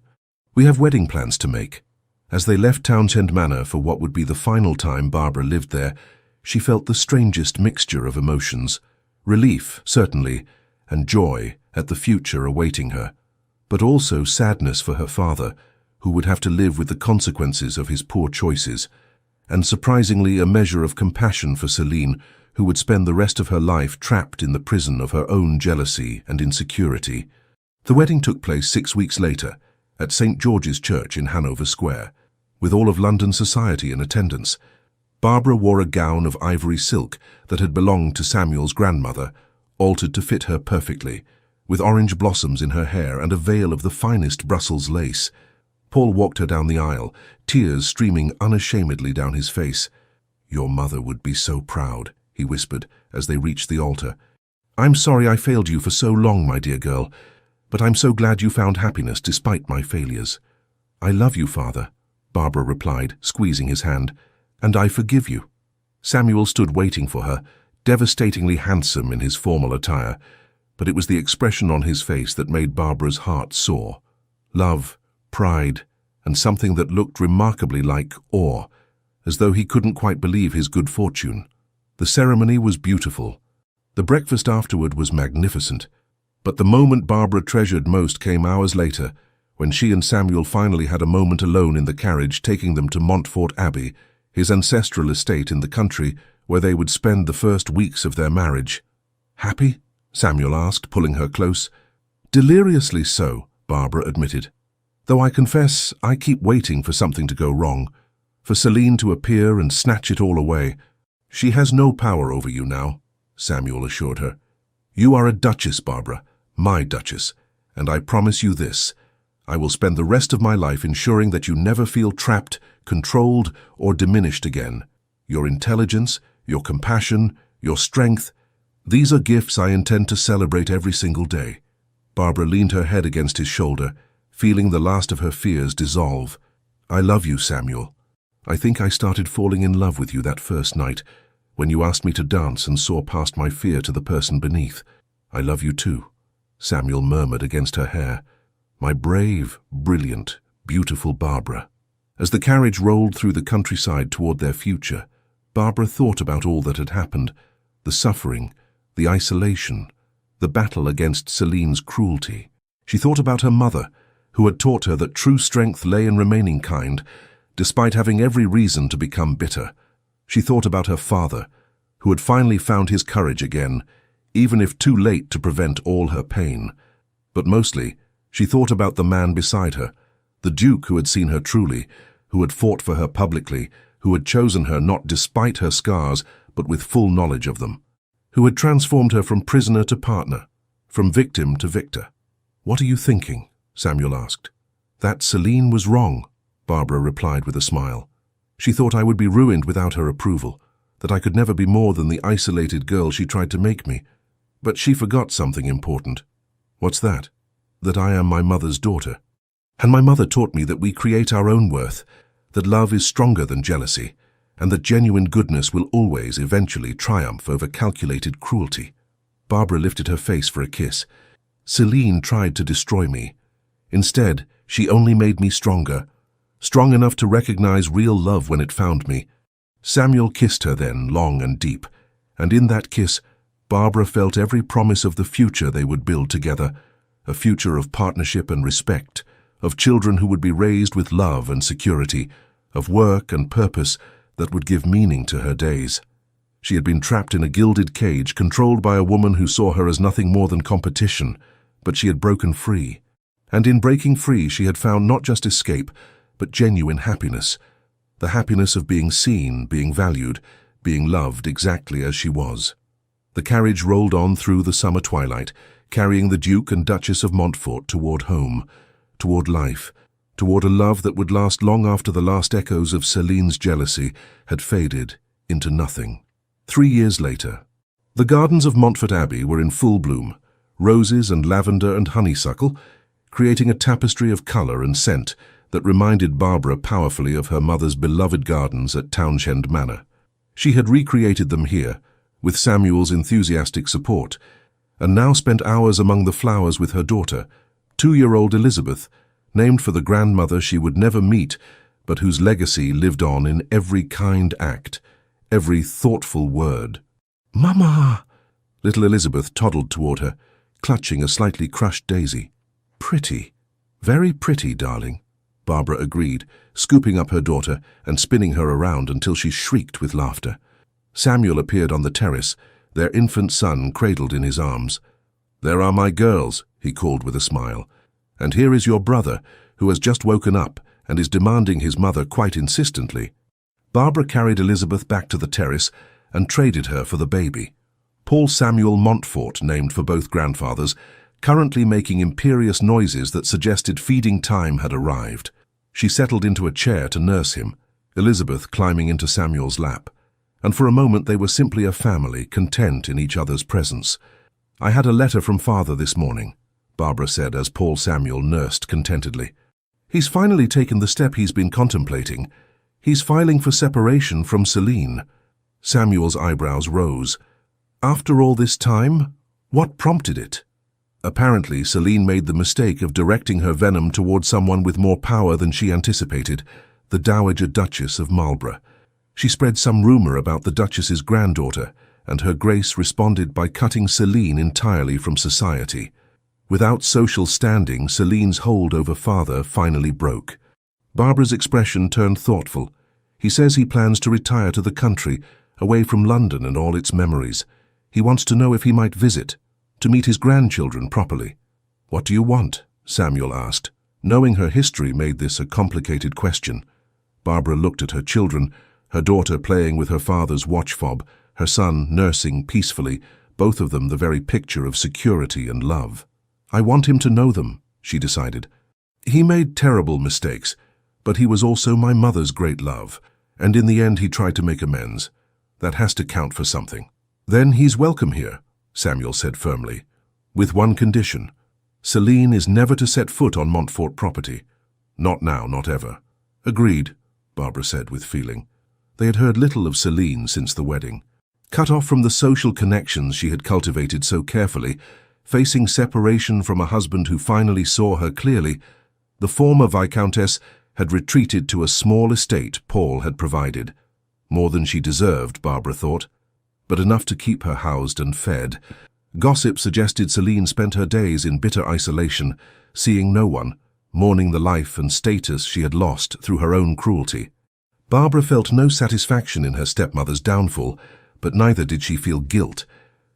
We have wedding plans to make. As they left Townshend Manor for what would be the final time Barbara lived there, she felt the strangest mixture of emotions. Relief, certainly, and joy at the future awaiting her, but also sadness for her father, who would have to live with the consequences of his poor choices, and surprisingly a measure of compassion for Celine, who would spend the rest of her life trapped in the prison of her own jealousy and insecurity. The wedding took place 6 weeks later, at St. George's Church in Hanover Square, with all of London society in attendance. Barbara wore a gown of ivory silk that had belonged to Samuel's grandmother, altered to fit her perfectly, with orange blossoms in her hair and a veil of the finest Brussels lace. Paul walked her down the aisle, tears streaming unashamedly down his face. Your mother would be so proud, he whispered as they reached the altar. I'm sorry I failed you for so long, my dear girl, but I'm so glad you found happiness despite my failures. I love you, Father, Barbara replied, squeezing his hand, and I forgive you. Samuel stood waiting for her, devastatingly handsome in his formal attire, but it was the expression on his face that made Barbara's heart soar. Love, pride, and something that looked remarkably like awe, as though he couldn't quite believe his good fortune. The ceremony was beautiful. The breakfast afterward was magnificent. But the moment Barbara treasured most came hours later, when she and Samuel finally had a moment alone in the carriage taking them to Montfort Abbey, his ancestral estate in the country where they would spend the first weeks of their marriage. Happy? Samuel asked, pulling her close. Deliriously so, Barbara admitted. Though I confess I keep waiting for something to go wrong, for Celine to appear and snatch it all away. She has no power over you now, Samuel assured her. You are a duchess, Barbara, my duchess, and I promise you this. I will spend the rest of my life ensuring that you never feel trapped, controlled, or diminished again. Your intelligence, your compassion, your strength, these are gifts I intend to celebrate every single day. Barbara leaned her head against his shoulder, feeling the last of her fears dissolve. I love you, Samuel. I think I started falling in love with you that first night, when you asked me to dance and saw past my fear to the person beneath. I love you too, Samuel murmured against her hair. My brave, brilliant, beautiful Barbara. As the carriage rolled through the countryside toward their future, Barbara thought about all that had happened, the suffering, the isolation, the battle against Celine's cruelty. She thought about her mother, who had taught her that true strength lay in remaining kind, despite having every reason to become bitter. She thought about her father, who had finally found his courage again, even if too late to prevent all her pain. But mostly, she thought about the man beside her, the Duke who had seen her truly, who had fought for her publicly, who had chosen her not despite her scars, but with full knowledge of them, who had transformed her from prisoner to partner, from victim to victor. What are you thinking? Samuel asked. That Celine was wrong, Barbara replied with a smile. She thought I would be ruined without her approval, that I could never be more than the isolated girl she tried to make me. But she forgot something important. What's that? That I am my mother's daughter. And my mother taught me that we create our own worth, that love is stronger than jealousy, and that genuine goodness will always eventually triumph over calculated cruelty. Barbara lifted her face for a kiss. Celine tried to destroy me. Instead, she only made me stronger, strong enough to recognize real love when it found me. Samuel kissed her then, long and deep, and in that kiss, Barbara felt every promise of the future they would build together, a future of partnership and respect, of children who would be raised with love and security, of work and purpose that would give meaning to her days. She had been trapped in a gilded cage, controlled by a woman who saw her as nothing more than competition, but she had broken free. And in breaking free, she had found not just escape, but genuine happiness. The happiness of being seen, being valued, being loved exactly as she was. The carriage rolled on through the summer twilight, carrying the Duke and Duchess of Montfort toward home, toward life, toward a love that would last long after the last echoes of Celine's jealousy had faded into nothing. 3 years later, the gardens of Montfort Abbey were in full bloom, roses and lavender and honeysuckle, creating a tapestry of colour and scent that reminded Barbara powerfully of her mother's beloved gardens at Townshend Manor. She had recreated them here, with Samuel's enthusiastic support, and now spent hours among the flowers with her daughter, 2-year-old Elizabeth, named for the grandmother she would never meet, but whose legacy lived on in every kind act, every thoughtful word. "Mama!" Little Elizabeth toddled toward her, clutching a slightly crushed daisy. "Pretty, very pretty, darling," Barbara agreed, scooping up her daughter and spinning her around until she shrieked with laughter. Samuel appeared on the terrace, their infant son cradled in his arms. "There are my girls," he called with a smile. "And here is your brother, who has just woken up and is demanding his mother quite insistently." Barbara carried Elizabeth back to the terrace and traded her for the baby. Paul Samuel Montfort, named for both grandfathers, currently making imperious noises that suggested feeding time had arrived. She settled into a chair to nurse him, Elizabeth climbing into Samuel's lap. And for a moment they were simply a family, content in each other's presence. "I had a letter from Father this morning," Barbara said as Paul Samuel nursed contentedly. "He's finally taken the step he's been contemplating. He's filing for separation from Celine." Samuel's eyebrows rose. "After all this time? What prompted it?" Apparently, Celine made the mistake of directing her venom toward someone with more power than she anticipated, the Dowager Duchess of Marlborough. She spread some rumor about the Duchess's granddaughter, and Her Grace responded by cutting Celine entirely from society. Without social standing, Celine's hold over Father finally broke. Barbara's expression turned thoughtful. "He says he plans to retire to the country, away from London and all its memories. He wants to know if he might visit, to meet his grandchildren properly." "What do you want?" Samuel asked. Knowing her history made this a complicated question. Barbara looked at her children, her daughter playing with her father's watch fob, her son nursing peacefully, both of them the very picture of security and love. "I want him to know them," she decided. "He made terrible mistakes, but he was also my mother's great love, and in the end he tried to make amends. That has to count for something." "Then he's welcome here," Samuel said firmly, "with one condition. Celine is never to set foot on Montfort property. Not now, not ever." "Agreed," Barbara said with feeling. They had heard little of Celine since the wedding. Cut off from the social connections she had cultivated so carefully, facing separation from a husband who finally saw her clearly, the former Viscountess had retreated to a small estate Paul had provided. More than she deserved, Barbara thought, but enough to keep her housed and fed. Gossip suggested Celine spent her days in bitter isolation, seeing no one, mourning the life and status she had lost through her own cruelty. Barbara felt no satisfaction in her stepmother's downfall, but neither did she feel guilt.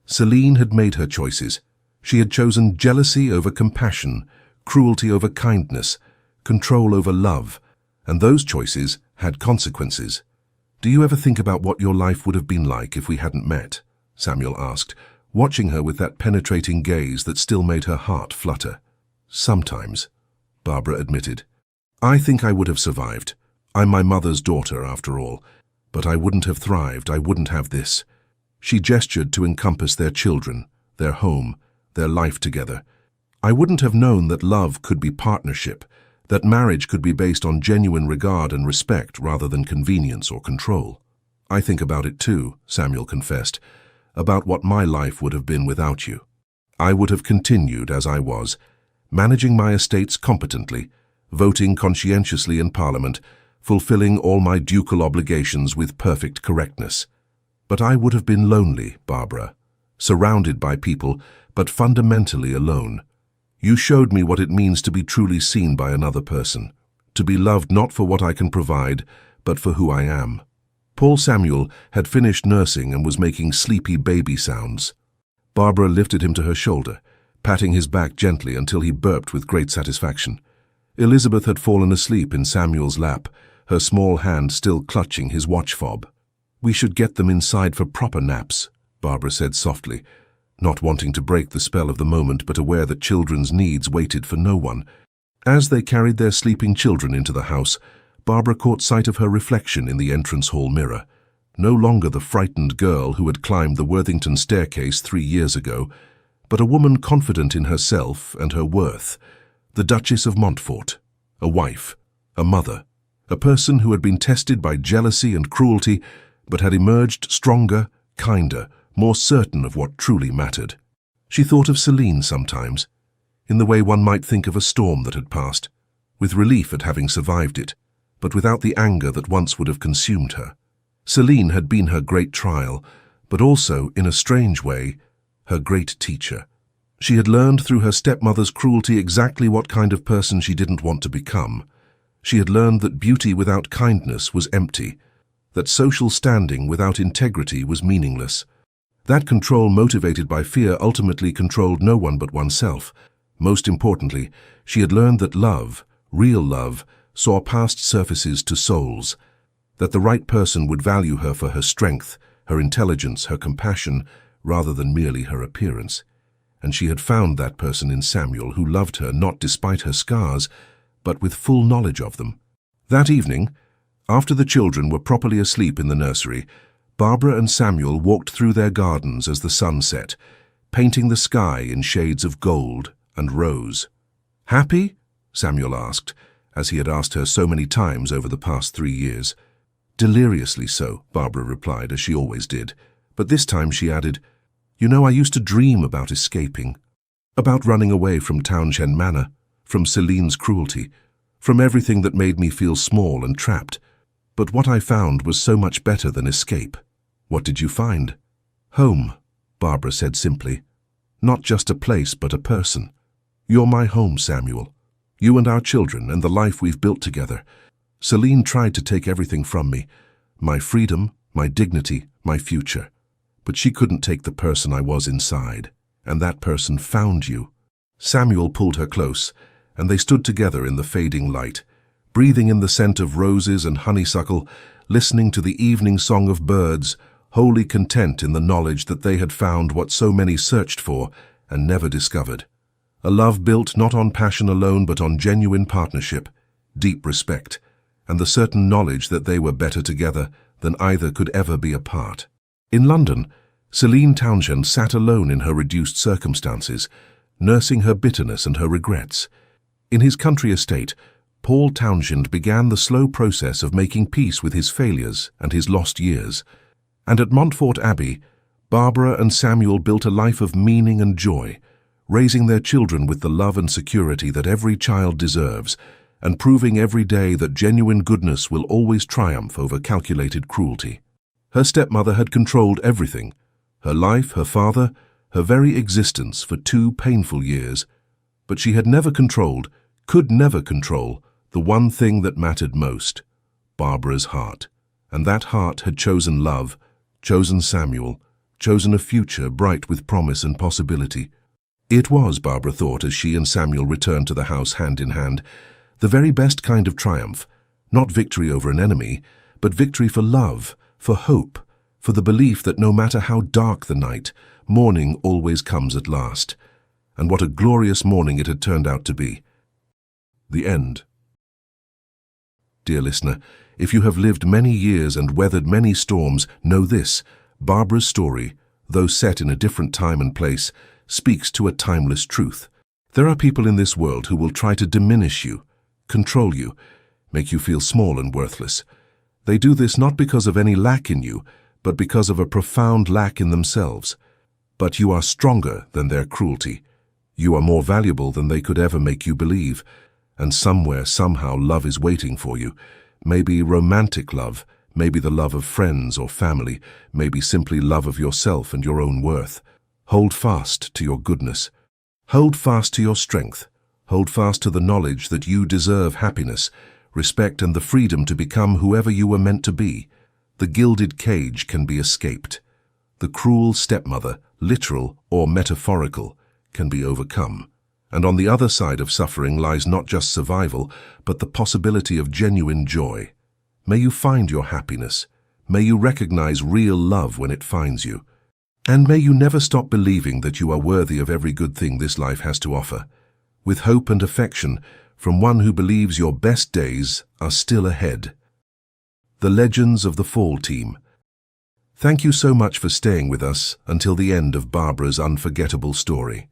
Celine had made her choices. She had chosen jealousy over compassion, cruelty over kindness, control over love, and those choices had consequences. "Do you ever think about what your life would have been like if we hadn't met?" Samuel asked, watching her with that penetrating gaze that still made her heart flutter. "Sometimes," Barbara admitted. "I think I would have survived. I'm my mother's daughter, after all. But I wouldn't have thrived, I wouldn't have this." She gestured to encompass their children, their home, their life together. "I wouldn't have known that love could be partnership, that marriage could be based on genuine regard and respect rather than convenience or control." "I think about it too," Samuel confessed, "about what my life would have been without you. I would have continued as I was, managing my estates competently, voting conscientiously in Parliament, fulfilling all my ducal obligations with perfect correctness. But I would have been lonely, Barbara, surrounded by people, but fundamentally alone. You showed me what it means to be truly seen by another person, to be loved not for what I can provide, but for who I am." Paul Samuel had finished nursing and was making sleepy baby sounds. Barbara lifted him to her shoulder, patting his back gently until he burped with great satisfaction. Elizabeth had fallen asleep in Samuel's lap, her small hand still clutching his watch fob. "We should get them inside for proper naps," Barbara said softly, not wanting to break the spell of the moment but aware that children's needs waited for no one. As they carried their sleeping children into the house, Barbara caught sight of her reflection in the entrance hall mirror. No longer the frightened girl who had climbed the Worthington staircase 3 years ago, but a woman confident in herself and her worth, the Duchess of Montfort, a wife, a mother, a person who had been tested by jealousy and cruelty, but had emerged stronger, kinder, more certain of what truly mattered. She thought of Celine sometimes, in the way one might think of a storm that had passed, with relief at having survived it, but without the anger that once would have consumed her. Celine had been her great trial, but also, in a strange way, her great teacher. She had learned through her stepmother's cruelty exactly what kind of person she didn't want to become. She had learned that beauty without kindness was empty, that social standing without integrity was meaningless. That control motivated by fear ultimately controlled no one but oneself. Most importantly, she had learned that love, real love, saw past surfaces to souls, that the right person would value her for her strength, her intelligence, her compassion, rather than merely her appearance. And she had found that person in Samuel, who loved her not despite her scars, but with full knowledge of them. That evening, after the children were properly asleep in the nursery, Barbara and Samuel walked through their gardens as the sun set, painting the sky in shades of gold and rose. "Happy?" Samuel asked, as he had asked her so many times over the past 3 years. "Deliriously so," Barbara replied, as she always did. But this time she added, "You know, I used to dream about escaping, about running away from Townshend Manor, from Celine's cruelty, from everything that made me feel small and trapped. But what I found was so much better than escape." "What did you find?" "Home," Barbara said simply. "Not just a place, but a person. You're my home, Samuel. You and our children and the life we've built together. Celine tried to take everything from me, my freedom, my dignity, my future. But she couldn't take the person I was inside, and that person found you." Samuel pulled her close, and they stood together in the fading light, breathing in the scent of roses and honeysuckle, listening to the evening song of birds, wholly content in the knowledge that they had found what so many searched for and never discovered. A love built not on passion alone but on genuine partnership, deep respect, and the certain knowledge that they were better together than either could ever be apart. In London, Celine Townshend sat alone in her reduced circumstances, nursing her bitterness and her regrets. In his country estate, Paul Townshend began the slow process of making peace with his failures and his lost years. And at Montfort Abbey, Barbara and Samuel built a life of meaning and joy, raising their children with the love and security that every child deserves, and proving every day that genuine goodness will always triumph over calculated cruelty. Her stepmother had controlled everything, her life, her father, her very existence for 2 painful years, but she had never controlled, could never control, the one thing that mattered most, Barbara's heart. And that heart had chosen love, chosen Samuel, chosen a future bright with promise and possibility. It was, Barbara thought as she and Samuel returned to the house hand in hand, the very best kind of triumph, not victory over an enemy, but victory for love, for hope, for the belief that no matter how dark the night, morning always comes at last. And what a glorious morning it had turned out to be. The end. Dear listener, if you have lived many years and weathered many storms, know this: Barbara's story, though set in a different time and place, speaks to a timeless truth. There are people in this world who will try to diminish you, control you, make you feel small and worthless. They do this not because of any lack in you, but because of a profound lack in themselves. But you are stronger than their cruelty. You are more valuable than they could ever make you believe. And somewhere, somehow, love is waiting for you. Maybe romantic love, maybe the love of friends or family, maybe simply love of yourself and your own worth. Hold fast to your goodness. Hold fast to your strength. Hold fast to the knowledge that you deserve happiness, respect, and the freedom to become whoever you were meant to be. The gilded cage can be escaped. The cruel stepmother, literal or metaphorical, can be overcome. And on the other side of suffering lies not just survival, but the possibility of genuine joy. May you find your happiness. May you recognize real love when it finds you. And may you never stop believing that you are worthy of every good thing this life has to offer. With hope and affection, from one who believes your best days are still ahead. The Legends of the Fall Team. Thank you so much for staying with us until the end of Barbara's unforgettable story.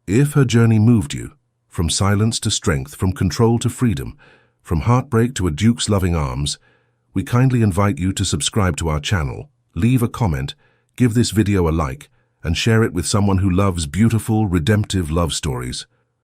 If her journey moved you, from silence to strength, from control to freedom, from heartbreak to a duke's loving arms, we kindly invite you to subscribe to our channel, leave a comment, give this video a like, and share it with someone who loves beautiful, redemptive love stories.